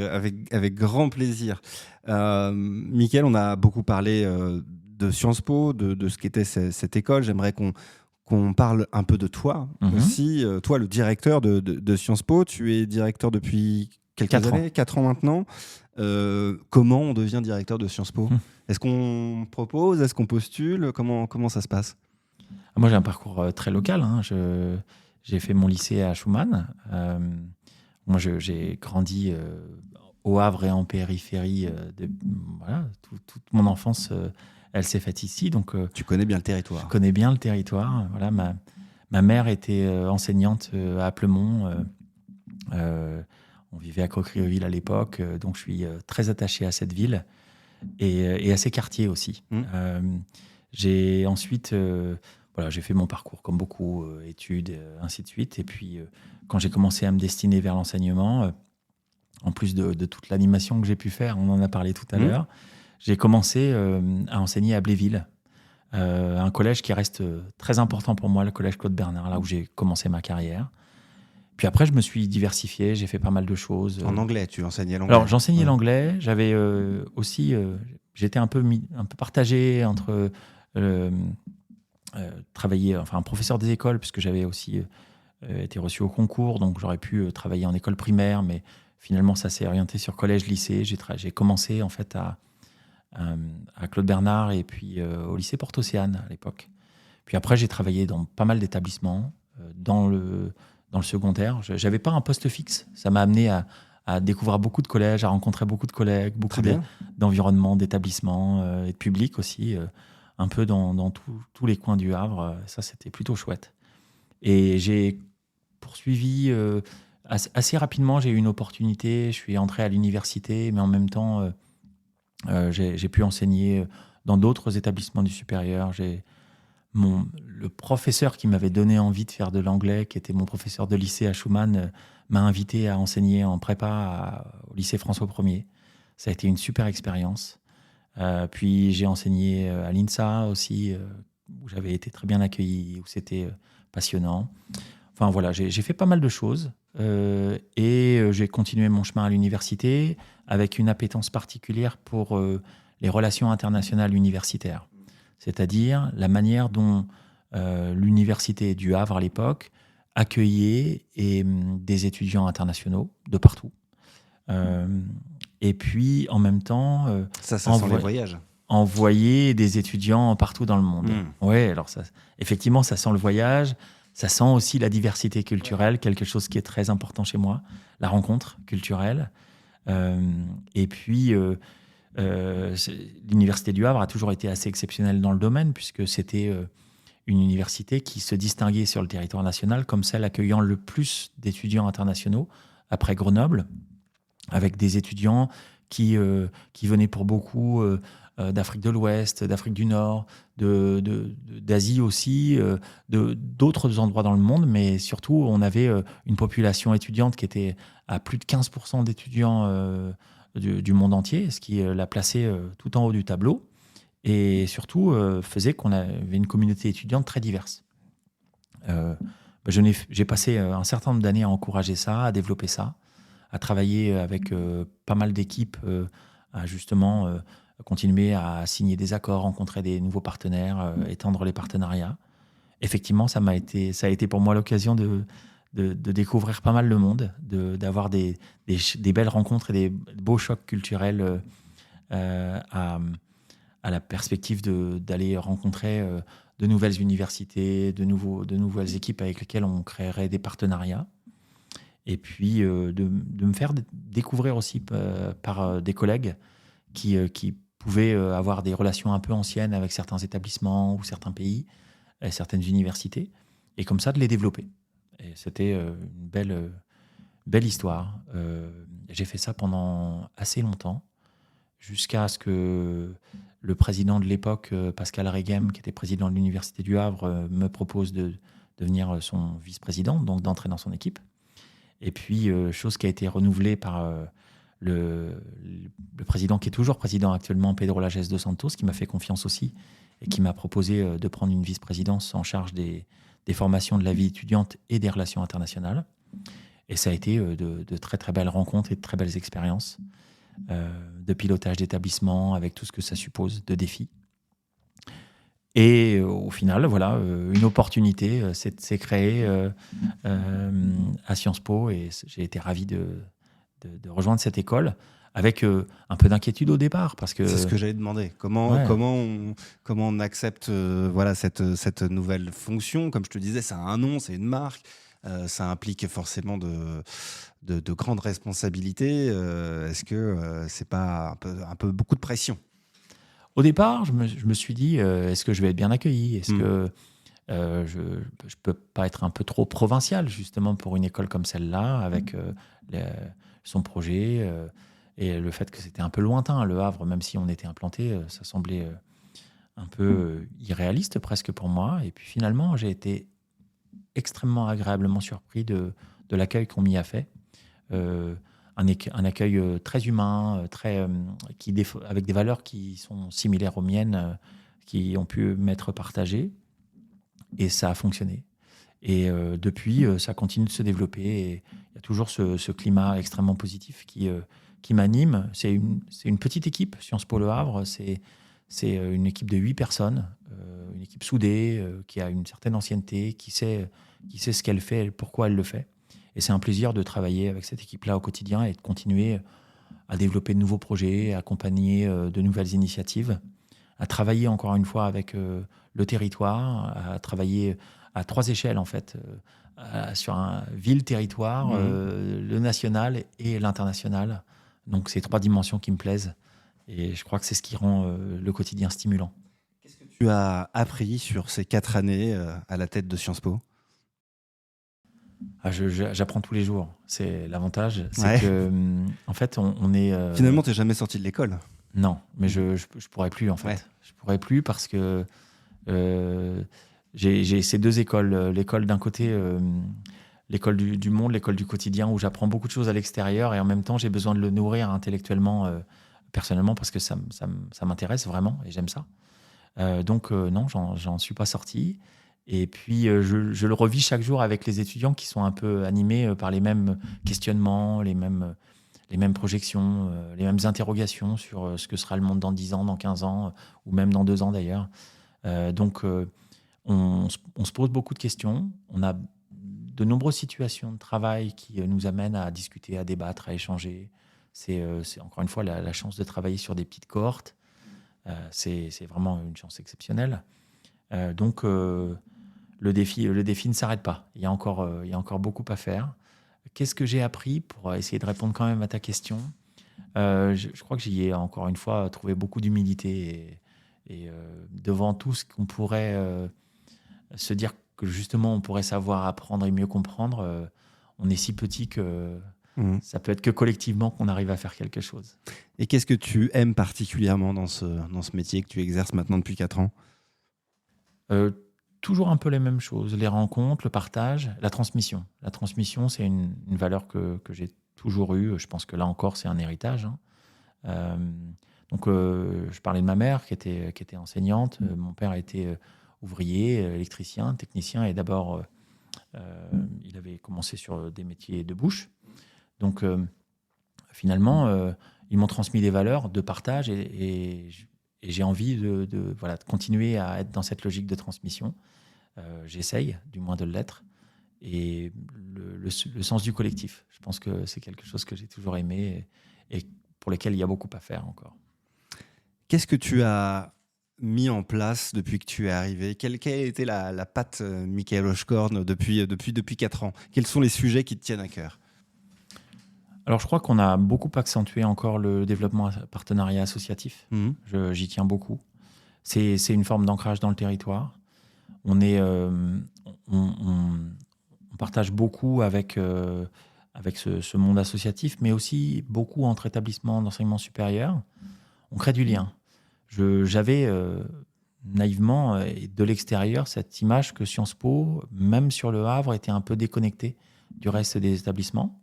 grand plaisir. Mickaël, on a beaucoup parlé de Sciences Po, de ce qu'était cette école. J'aimerais qu'on parle un peu de toi aussi. Toi, le directeur de Sciences Po, tu es directeur depuis quelques 4 années, 4 ans maintenant. Comment on devient directeur de Sciences Po? Est-ce qu'on propose? Est-ce qu'on postule? Comment ça se passe? Moi, j'ai un parcours très local. Hein. J'ai fait mon lycée à Schumann. Moi, j'ai grandi au Havre et en périphérie. Voilà, toute mon enfance, elle s'est faite ici. Donc, Tu connais bien le territoire. je connais bien le territoire. Voilà, ma mère était enseignante à Applemont. On vivait à Cocrioville à l'époque. Donc, je suis très attaché à cette ville et à ses quartiers aussi. J'ai ensuite voilà, j'ai fait mon parcours comme beaucoup, études, ainsi de suite. Et puis, quand j'ai commencé à me destiner vers l'enseignement, en plus de toute l'animation que j'ai pu faire, on en a parlé tout à l'heure, j'ai commencé à enseigner à Bléville, un collège qui reste très important pour moi, le collège Claude Bernard, là où j'ai commencé ma carrière. Puis après, je me suis diversifié, j'ai fait pas mal de choses. En anglais, tu enseignais l'anglais? Alors, j'enseignais l'anglais. J'avais aussi... j'étais un peu partagé entre travailler... Enfin, un professeur des écoles, puisque j'avais aussi été reçu au concours, donc j'aurais pu travailler en école primaire, mais finalement, ça s'est orienté sur collège-lycée. J'ai commencé, en fait, à Claude Bernard et puis au lycée Porte-Océane, à l'époque. Puis après, j'ai travaillé dans pas mal d'établissements, dans le secondaire. Je n'avais pas un poste fixe. Ça m'a amené à découvrir beaucoup de collèges, à rencontrer beaucoup de collègues, beaucoup d'environnements, d'établissements et de publics aussi, un peu dans tous les coins du Havre. Ça, c'était plutôt chouette. Et j'ai poursuivi assez rapidement. J'ai eu une opportunité. Je suis entré à l'université, mais en même temps, j'ai pu enseigner dans d'autres établissements du supérieur. Le professeur qui m'avait donné envie de faire de l'anglais, qui était mon professeur de lycée à Schumann, m'a invité à enseigner en prépa au lycée François 1er. Ça a été une super expérience. Puis j'ai enseigné à l'INSA aussi, où j'avais été très bien accueilli, où c'était passionnant. Enfin voilà, j'ai fait pas mal de choses et j'ai continué mon chemin à l'université avec une appétence particulière pour les relations internationales universitaires. C'est-à-dire la manière dont l'université du Havre, à l'époque, accueillait des étudiants internationaux de partout. Et puis, en même temps... ça sent les voyages. Envoyer des étudiants partout dans le monde. Oui, alors effectivement, ça sent le voyage. Ça sent aussi la diversité culturelle, quelque chose qui est très important chez moi, la rencontre culturelle. Et puis... l'université du Havre a toujours été assez exceptionnelle dans le domaine, puisque c'était une université qui se distinguait sur le territoire national comme celle accueillant le plus d'étudiants internationaux après Grenoble, avec des étudiants qui venaient pour beaucoup d'Afrique de l'Ouest, d'Afrique du Nord, d'Asie aussi, d'autres endroits dans le monde, mais surtout on avait une population étudiante qui était à plus de 15% d'étudiants du monde entier, ce qui l'a placé tout en haut du tableau, et surtout faisait qu'on avait une communauté étudiante très diverse. J'ai passé un certain nombre d'années à encourager ça, à développer ça, à travailler avec pas mal d'équipes, à justement continuer à signer des accords, rencontrer des nouveaux partenaires, étendre les partenariats. Effectivement, ça a été pour moi l'occasion de découvrir pas mal le monde, d'avoir des belles rencontres et des beaux chocs culturels à la perspective d'aller rencontrer de nouvelles universités, de nouvelles équipes avec lesquelles on créerait des partenariats. Et puis de me faire découvrir aussi par des collègues qui pouvaient avoir des relations un peu anciennes avec certains établissements ou certains pays, certaines universités, et comme ça de les développer. Et c'était une belle histoire. J'ai fait ça pendant assez longtemps, jusqu'à ce que le président de l'époque, Pascal Reguem, qui était président de l'Université du Havre, me propose de devenir son vice-président, donc d'entrer dans son équipe. Et puis, chose qui a été renouvelée par le président, qui est toujours président actuellement, Pedro Lages dos Santos, qui m'a fait confiance aussi, et qui m'a proposé de prendre une vice-présidence en charge des formations de la vie étudiante et des relations internationales. Et ça a été de très très belles rencontres et de très belles expériences de pilotage d'établissement avec tout ce que ça suppose de défis. Et au final, voilà, une opportunité s'est créée à Sciences Po, et j'ai été ravi de rejoindre cette école, avec un peu d'inquiétude au départ, parce que... C'est ce que j'allais demander. Comment on accepte cette nouvelle fonction? Comme je te disais, ça a un nom, c'est une marque. Ça implique forcément de grandes responsabilités. Est-ce que c'est pas un peu beaucoup de pression? Au départ, je me suis dit, est-ce que je vais être bien accueilli? Est-ce que je peux pas être un peu trop provincial, justement, pour une école comme celle-là, avec son projet et le fait que c'était un peu lointain, Le Havre, même si on était implanté, ça semblait un peu irréaliste presque pour moi. Et puis finalement, j'ai été extrêmement agréablement surpris de l'accueil qu'on m'y a fait. Un accueil très humain, avec des valeurs qui sont similaires aux miennes, qui ont pu m'être partagées. Et ça a fonctionné. Et depuis, ça continue de se développer. Et il y a toujours ce climat extrêmement positif qui m'anime. C'est une petite équipe, Sciences Po Le Havre. C'est une équipe de 8 personnes, une équipe soudée, qui a une certaine ancienneté, qui sait ce qu'elle fait et pourquoi elle le fait. Et c'est un plaisir de travailler avec cette équipe-là au quotidien et de continuer à développer de nouveaux projets, à accompagner de nouvelles initiatives, à travailler encore une fois avec le territoire, à travailler à 3 échelles en fait, sur un ville-territoire, le national et l'international. Donc c'est 3 dimensions qui me plaisent et je crois que c'est ce qui rend le quotidien stimulant. Qu'est-ce que tu as appris sur ces 4 années à la tête de Sciences Po ? J'apprends tous les jours. C'est l'avantage, c'est Ouais. que en fait on est. Finalement, tu n'es jamais sorti de l'école. Non, mais je pourrais plus en fait. Ouais. Je pourrais plus parce que j'ai ces 2 écoles. L'école d'un côté, l'école du monde, l'école du quotidien, où j'apprends beaucoup de choses à l'extérieur et en même temps j'ai besoin de le nourrir intellectuellement, personnellement, parce que ça m'intéresse vraiment et j'aime ça. Donc non, j'en suis pas sorti. Et puis je le revis chaque jour avec les étudiants qui sont un peu animés par les mêmes questionnements, les mêmes projections, les mêmes interrogations sur ce que sera le monde dans 10 ans, dans 15 ans, ou même dans 2 ans d'ailleurs. Donc, on se pose beaucoup de questions. On a de nombreuses situations de travail qui nous amènent à discuter, à débattre, à échanger. C'est encore une fois la chance de travailler sur des petites cohortes. C'est vraiment une chance exceptionnelle. Donc, le défi ne s'arrête pas. Il y a encore beaucoup à faire. Qu'est-ce que j'ai appris pour essayer de répondre quand même à ta question ? Je crois que j'y ai encore une fois trouvé beaucoup d'humilité et devant tout ce qu'on pourrait se dire que justement on pourrait savoir apprendre et mieux comprendre, on est si petit que ça peut être que collectivement qu'on arrive à faire quelque chose. Et qu'est-ce que tu aimes particulièrement dans ce métier que tu exerces maintenant depuis 4 ans ? Toujours un peu les mêmes choses, les rencontres, le partage, la transmission. La transmission, c'est une valeur que j'ai toujours eue. Je pense que là encore, c'est un héritage. Donc, je parlais de ma mère qui était enseignante. Mon père était ouvrier, électricien, technicien. Et d'abord, il avait commencé sur des métiers de bouche. Donc, finalement, ils m'ont transmis des valeurs de partage et j'ai envie de continuer à être dans cette logique de transmission. J'essaye, du moins, de l'être. Et le sens du collectif, je pense que c'est quelque chose que j'ai toujours aimé et pour lequel il y a beaucoup à faire encore. Qu'est-ce que tu as mis en place depuis que tu es arrivé ? Quelle a été la patte Michael Hochkorn depuis 4 ans ? Quels sont les sujets qui te tiennent à cœur ? Alors, je crois qu'on a beaucoup accentué encore le développement partenariat associatif. J'y tiens beaucoup. C'est une forme d'ancrage dans le territoire. On partage beaucoup avec ce monde associatif, mais aussi beaucoup entre établissements d'enseignement supérieur. On crée du lien. J'avais naïvement et de l'extérieur cette image que Sciences Po, même sur le Havre, était un peu déconnecté du reste des établissements.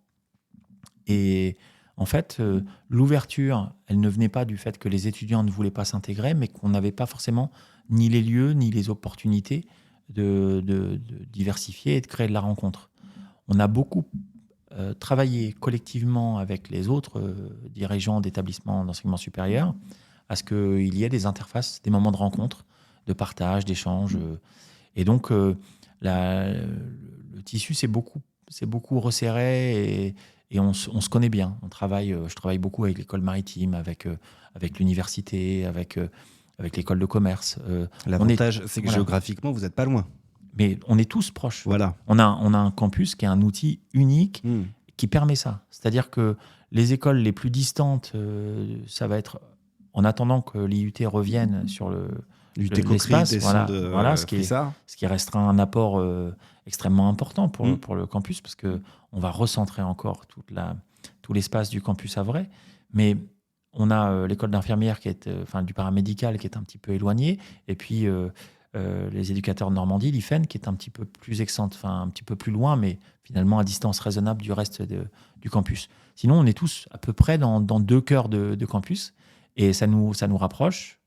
Et en fait, l'ouverture, elle ne venait pas du fait que les étudiants ne voulaient pas s'intégrer, mais qu'on n'avait pas forcément ni les lieux, ni les opportunités de diversifier et de créer de la rencontre. On a beaucoup travaillé collectivement avec les autres dirigeants d'établissements d'enseignement supérieur à ce qu'il y ait des interfaces, des moments de rencontre, de partage, d'échange. Et donc, le tissu s'est beaucoup resserré et on se connaît bien. Je travaille beaucoup avec l'école maritime, avec l'université, avec l'école de commerce. L'avantage, c'est que géographiquement, vous n'êtes pas loin. Mais on est tous proches. Voilà. On a un campus qui est un outil unique qui permet ça. C'est-à-dire que les écoles les plus distantes, ça va être en attendant que l'IUT revienne sur l'espace, ce qui restera un apport extrêmement important pour le campus, parce qu'on va recentrer encore tout l'espace du campus havrais. Mais On a l'école d'infirmière du paramédical qui est un petit peu éloignée, et puis les éducateurs de Normandie, l'IFEN, qui est un petit peu plus un petit peu plus loin, mais finalement à distance raisonnable du reste du campus. Sinon, on est tous à peu près dans 2 cœurs de campus, et ça nous rapproche.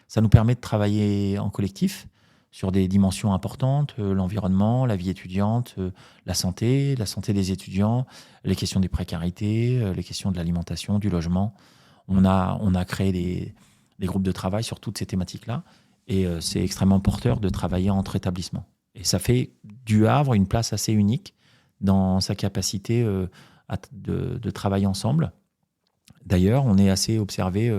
Ça nous permet de travailler en collectif sur des dimensions importantes, l'environnement, la vie étudiante, la santé des étudiants, les questions des précarités, les questions de l'alimentation, du logement. On a créé des groupes de travail sur toutes ces thématiques-là, et c'est extrêmement porteur de travailler entre établissements. Et ça fait du Havre une place assez unique dans sa capacité de travailler ensemble. D'ailleurs, on est assez observé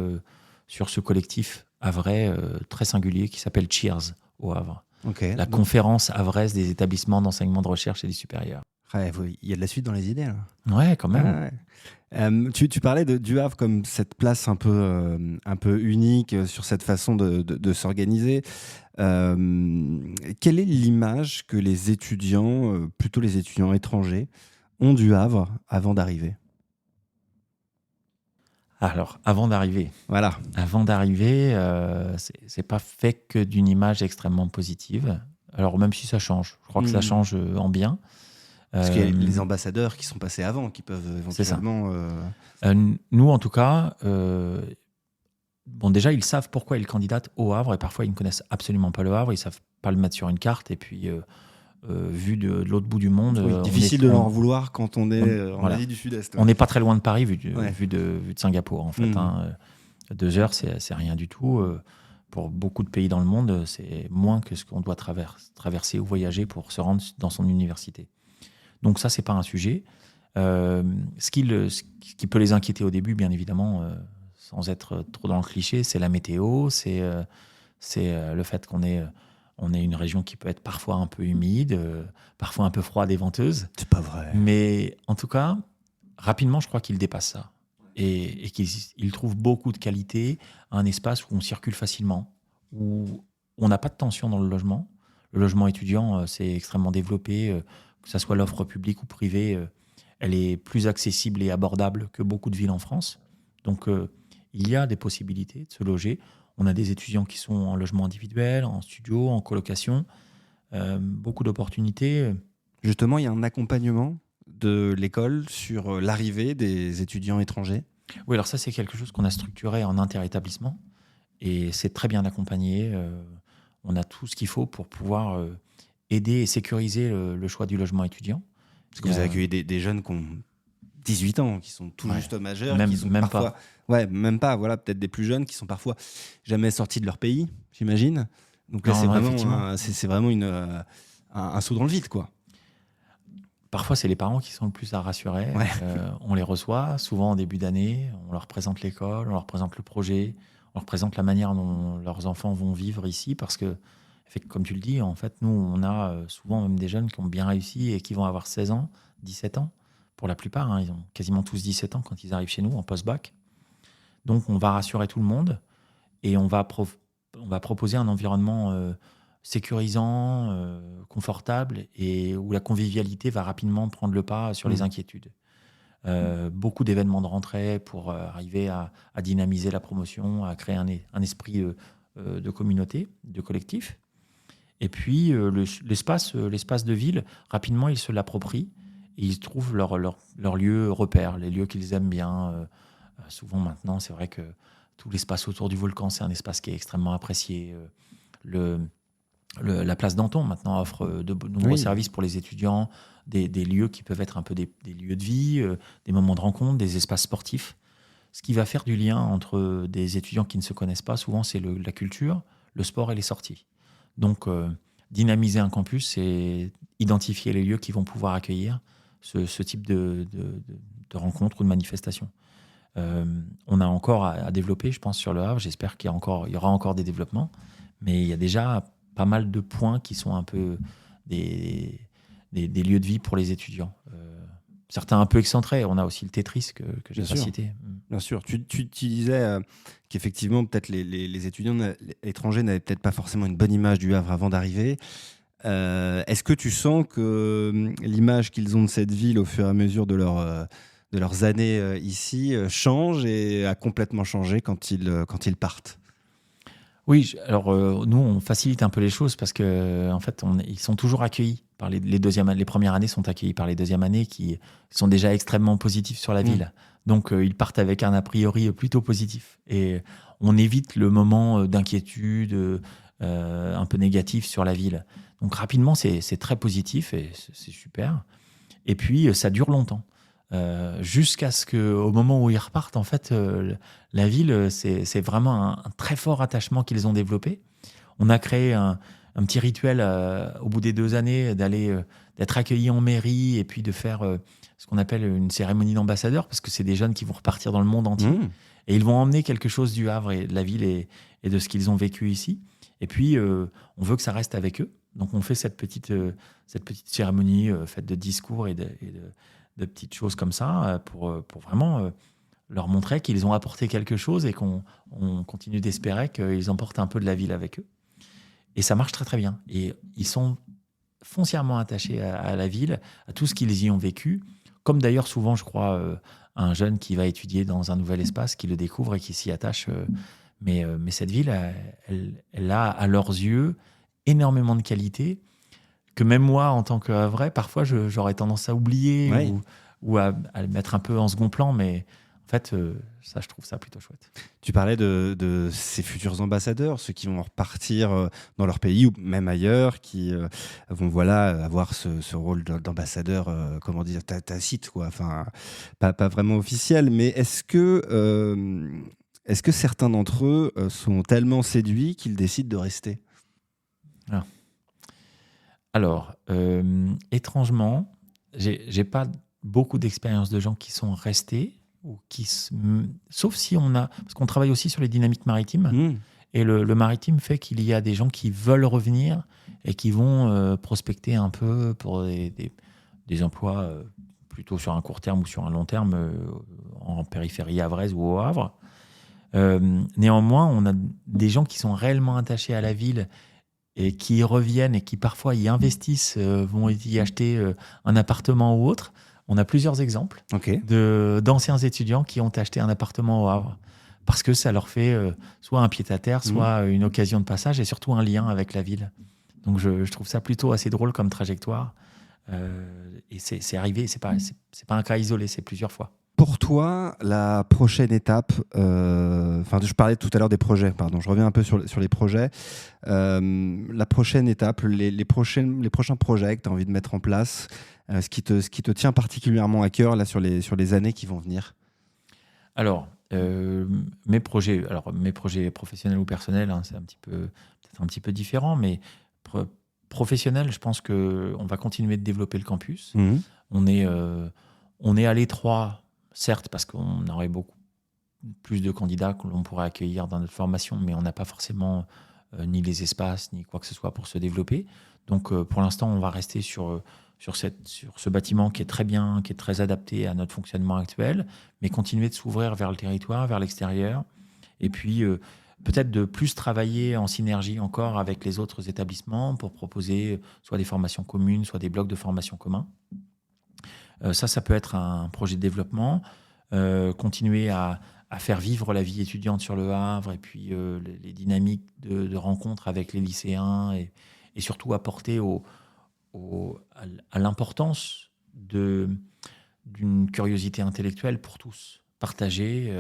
sur ce collectif havrais très singulier qui s'appelle Cheers au Havre. La conférence havraise des établissements d'enseignement de recherche et des supérieurs. Ouais, il y a de la suite dans les idées, là. Ouais, quand même. Tu parlais du Havre comme cette place un peu unique sur cette façon de s'organiser. Quelle est l'image que les étudiants, plutôt les étudiants étrangers, ont du Havre avant d'arriver ? Alors, avant d'arriver, c'est pas fait que d'une image extrêmement positive. Alors, même si ça change, je crois que ça change en bien. Parce qu'il y a les ambassadeurs qui sont passés avant, qui peuvent éventuellement... Nous, en tout cas, déjà, ils savent pourquoi ils candidatent au Havre, et parfois, ils ne connaissent absolument pas le Havre, ils ne savent pas le mettre sur une carte, et puis, vu de l'autre bout du monde... difficile de leur en vouloir quand on est en Asie du Sud-Est. On n'est pas très loin de Paris, vu de Singapour, en fait. 2 heures, c'est rien du tout. Pour beaucoup de pays dans le monde, c'est moins que ce qu'on doit traverser ou voyager pour se rendre dans son université. Donc ça, c'est pas un sujet. Ce qui peut les inquiéter au début, bien évidemment, sans être trop dans le cliché, c'est la météo, c'est le fait qu'on est une région qui peut être parfois un peu humide, parfois un peu froide et venteuse. C'est pas vrai. Mais en tout cas, rapidement, je crois qu'ils dépassent ça. Et qu'ils trouvent beaucoup de qualité, un espace où on circule facilement, où on n'a pas de tension dans le logement. Le logement étudiant, c'est extrêmement développé, que ce soit l'offre publique ou privée, elle est plus accessible et abordable que beaucoup de villes en France. Donc, il y a des possibilités de se loger. On a des étudiants qui sont en logement individuel, en studio, en colocation. Beaucoup d'opportunités. Justement, il y a un accompagnement de l'école sur l'arrivée des étudiants étrangers ? Oui, alors ça, c'est quelque chose qu'on a structuré en interétablissement. Et c'est très bien accompagné. On a tout ce qu'il faut pour pouvoir aider et sécuriser le choix du logement étudiant. Parce que vous avez accueilli des jeunes qui ont 18 ans, qui sont tout juste majeurs. Même, qui sont même parfois, pas. Ouais, même pas. Voilà, peut-être des plus jeunes qui sont parfois jamais sortis de leur pays, j'imagine. Donc là, c'est vraiment un saut dans le vide, quoi. Parfois, c'est les parents qui sont le plus à rassurer. Ouais. On les reçoit souvent en début d'année. On leur présente l'école, on leur présente le projet, on leur présente la manière dont leurs enfants vont vivre ici. Parce que, comme tu le dis, en fait, nous, on a souvent même des jeunes qui ont bien réussi et qui vont avoir 16 ans, 17 ans. Pour la plupart, ils ont quasiment tous 17 ans quand ils arrivent chez nous en post-bac. Donc, on va rassurer tout le monde et on va proposer un environnement sécurisant, confortable, et où la convivialité va rapidement prendre le pas sur les inquiétudes. Beaucoup d'événements de rentrée pour arriver à dynamiser la promotion, à créer un esprit de communauté, de collectif. Et puis, l'espace de ville, rapidement, ils se l'approprient et ils trouvent leur lieu repère, les lieux qu'ils aiment bien. Souvent, maintenant, c'est vrai que tout l'espace autour du volcan, c'est un espace qui est extrêmement apprécié. La place Danton, maintenant, offre de nombreux services pour les étudiants, des lieux qui peuvent être un peu des lieux de vie, des moments de rencontre, des espaces sportifs. Ce qui va faire du lien entre des étudiants qui ne se connaissent pas, souvent, c'est la culture, le sport et les sorties. Donc, dynamiser un campus, c'est identifier les lieux qui vont pouvoir accueillir ce type de rencontres ou de manifestations. On a encore à développer, je pense, sur le Havre. J'espère qu'il y aura encore des développements. Mais il y a déjà pas mal de points qui sont un peu des lieux de vie pour les étudiants. Certains un peu excentrés. On a aussi le Tetris que j'ai pas cité. Bien sûr. Tu disais qu'effectivement, peut-être les étudiants étrangers n'avaient peut-être pas forcément une bonne image du Havre avant d'arriver. Est-ce que tu sens que l'image qu'ils ont de cette ville au fur et à mesure de leurs années ici change et a complètement changé quand ils partent. Oui, alors nous, on facilite un peu les choses parce que en fait, ils sont toujours accueillis par les premières années sont accueillis par les deuxièmes années qui sont déjà extrêmement positifs sur la ville. Donc, ils partent avec un a priori plutôt positif. Et on évite le moment d'inquiétude un peu négatif sur la ville. Donc, rapidement, c'est très positif et c'est super. Et puis, ça dure longtemps. Jusqu'à ce qu'au moment où ils repartent, en fait, la ville, c'est vraiment un très fort attachement qu'ils ont développé. On a créé un petit rituel au bout des 2 années d'être accueillis en mairie et puis de faire ce qu'on appelle une cérémonie d'ambassadeur, parce que c'est des jeunes qui vont repartir dans le monde entier. Et ils vont emmener quelque chose du Havre et de la ville et de ce qu'ils ont vécu ici. Et puis, on veut que ça reste avec eux. Donc, on fait cette petite cérémonie faite de discours et de petites choses comme ça pour vraiment leur montrer qu'ils ont apporté quelque chose et qu'on continue d'espérer qu'ils emportent un peu de la ville avec eux. Et ça marche très, très bien. Et ils sont foncièrement attachés à la ville, à tout ce qu'ils y ont vécu. Comme d'ailleurs, souvent, je crois, un jeune qui va étudier dans un nouvel espace, qui le découvre et qui s'y attache. Mais cette ville, elle a, à leurs yeux, énormément de qualités que même moi, en tant que Havrais, parfois, j'aurais tendance à oublier ou à le mettre un peu en second plan. Mais en fait, ça, je trouve ça plutôt chouette. Tu parlais de ces futurs ambassadeurs, ceux qui vont repartir dans leur pays ou même ailleurs, qui vont avoir ce rôle d'ambassadeur, comment dire, tacite, quoi. Enfin, pas vraiment officiel. Mais est-ce que certains d'entre eux sont tellement séduits qu'ils décident de rester ? Alors, étrangement, j'ai pas beaucoup d'expérience de gens qui sont restés. Sauf si parce qu'on travaille aussi sur les dynamiques maritimes, et le maritime fait qu'il y a des gens qui veulent revenir et qui vont prospecter un peu pour des emplois plutôt sur un court terme ou sur un long terme en périphérie havraise ou au Havre. Néanmoins, on a des gens qui sont réellement attachés à la ville et qui y reviennent et qui parfois y investissent, vont y acheter un appartement ou autre. On a plusieurs exemples d'anciens étudiants qui ont acheté un appartement au Havre parce que ça leur fait soit un pied-à-terre, soit une occasion de passage et surtout un lien avec la ville. Donc je trouve ça plutôt assez drôle comme trajectoire. Et c'est arrivé, c'est pas un cas isolé, c'est plusieurs fois. Pour toi, la prochaine étape, je parlais tout à l'heure des projets, je reviens un peu sur les projets. La prochaine étape, les prochains projets que tu as envie de mettre en place, ce qui te tient particulièrement à cœur là, sur les années qui vont venir. Alors, mes projets professionnels ou personnels, c'est peut-être un petit peu différent, mais professionnel, je pense qu'on va continuer de développer le campus. On est à l'étroit, certes, parce qu'on aurait beaucoup plus de candidats que l'on pourrait accueillir dans notre formation, mais on n'a pas forcément ni les espaces, ni quoi que ce soit pour se développer. Donc, pour l'instant, on va rester sur ce bâtiment qui est très bien, qui est très adapté à notre fonctionnement actuel, mais continuer de s'ouvrir vers le territoire, vers l'extérieur, et puis peut-être de plus travailler en synergie encore avec les autres établissements pour proposer soit des formations communes, soit des blocs de formation communs. Ça peut être un projet de développement, continuer à faire vivre la vie étudiante sur le Havre et puis les dynamiques de rencontres avec les lycéens et surtout apporter à l'importance d'une curiosité intellectuelle pour tous, partagée,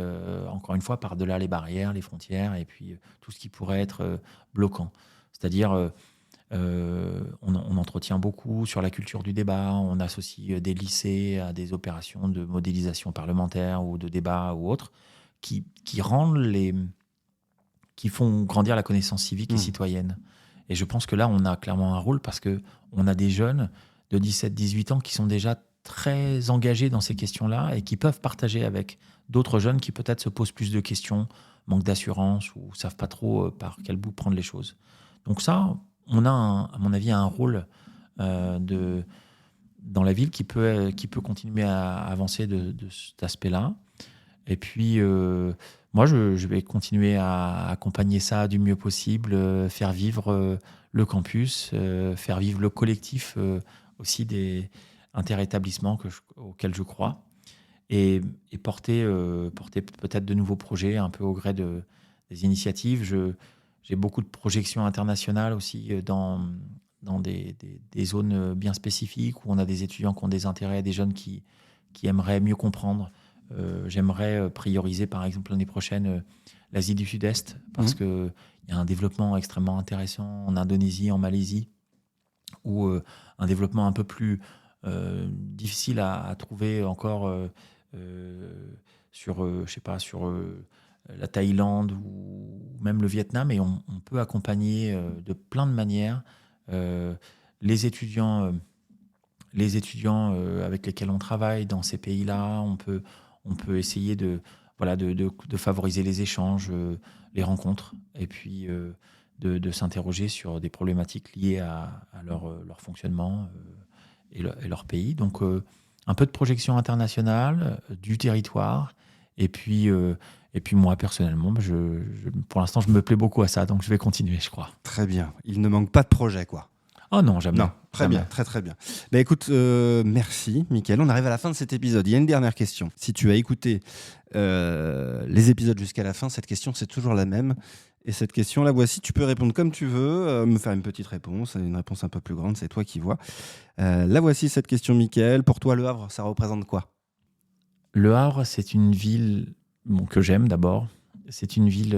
encore une fois, par-delà les barrières, les frontières et puis tout ce qui pourrait être bloquant. C'est-à-dire... on entretient beaucoup sur la culture du débat, on associe des lycées à des opérations de modélisation parlementaire ou de débat ou autres qui font grandir la connaissance civique et citoyenne. Et je pense que là, on a clairement un rôle parce qu'on a des jeunes de 17-18 ans qui sont déjà très engagés dans ces questions-là et qui peuvent partager avec d'autres jeunes qui peut-être se posent plus de questions, manquent d'assurance ou ne savent pas trop par quel bout prendre les choses. Donc ça... on a, à mon avis, un rôle dans la ville qui peut continuer à avancer de cet aspect-là. Et puis, moi, je vais continuer à accompagner ça du mieux possible, faire vivre le campus, faire vivre le collectif aussi des interétablissements auxquels je crois. et porter peut-être de nouveaux projets un peu au gré des initiatives. J'ai beaucoup de projections internationales aussi dans des zones bien spécifiques où on a des étudiants qui ont des intérêts, des jeunes qui aimeraient mieux comprendre. J'aimerais prioriser, par exemple, l'année prochaine, l'Asie du Sud-Est, parce qu'il y a un développement extrêmement intéressant en Indonésie, en Malaisie, ou un développement un peu plus difficile à trouver encore sur la Thaïlande ou même le Vietnam. Et on peut accompagner de plein de manières les étudiants avec lesquels on travaille dans ces pays-là. On peut essayer de favoriser les échanges, les rencontres, et puis de s'interroger sur des problématiques liées à leur fonctionnement et leur pays. Donc, un peu de projection internationale, du territoire, et puis moi, personnellement, pour l'instant, je me plais beaucoup à ça, donc je vais continuer, je crois. Très bien. Il ne manque pas de projet, quoi. Oh non, jamais. Non, très bien, très bien. Bah écoute, merci Mickaël. On arrive à la fin de cet épisode. Il y a une dernière question. Si tu as écouté les épisodes jusqu'à la fin, cette question, c'est toujours la même. Et cette question, la voici. Tu peux répondre comme tu veux, me faire une petite réponse, une réponse un peu plus grande, c'est toi qui vois. La voici, cette question, Mickaël. Pour toi, Le Havre, ça représente quoi ? Le Havre, c'est une ville que j'aime d'abord. C'est une ville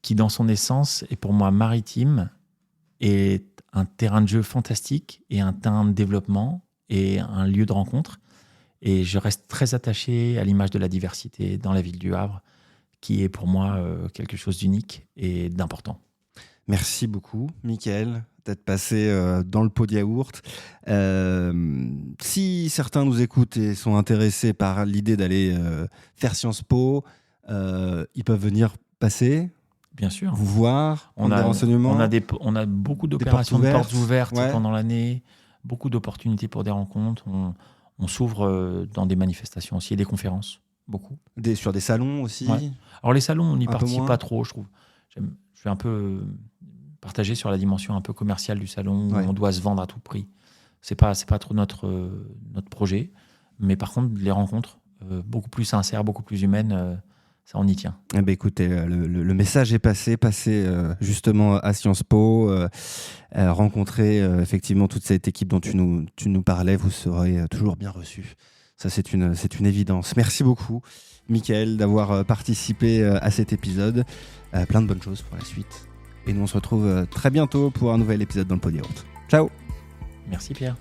qui, dans son essence, est pour moi maritime, est un terrain de jeu fantastique et un terrain de développement et un lieu de rencontre. Et je reste très attaché à l'image de la diversité dans la ville du Havre, qui est pour moi quelque chose d'unique et d'important. Merci beaucoup, Mickaël, d'être passé dans le pot de yaourt. Si certains nous écoutent et sont intéressés par l'idée d'aller faire Sciences Po, ils peuvent venir passer. Bien sûr. Vous voir, on a des renseignements. On a beaucoup d'opérations de portes ouvertes pendant l'année, beaucoup d'opportunités pour des rencontres. On s'ouvre dans des manifestations aussi et des conférences, beaucoup. Sur des salons aussi. Alors les salons, on n'y participe pas trop, je trouve. Je suis un peu partagé sur la dimension un peu commerciale du salon, où on doit se vendre à tout prix. C'est pas trop notre projet. Mais par contre, les rencontres, beaucoup plus sincères, beaucoup plus humaines, ça, on y tient. Eh ben, écoutez, le message est passé justement à Sciences Po, rencontrer effectivement toute cette équipe dont tu nous parlais, vous serez toujours bien reçus. Ça, c'est une évidence. Merci beaucoup, Mickaël, d'avoir participé à cet épisode. Plein de bonnes choses pour la suite. Et nous, on se retrouve très bientôt pour un nouvel épisode dans le pot de yaourt. Ciao. Merci Pierre.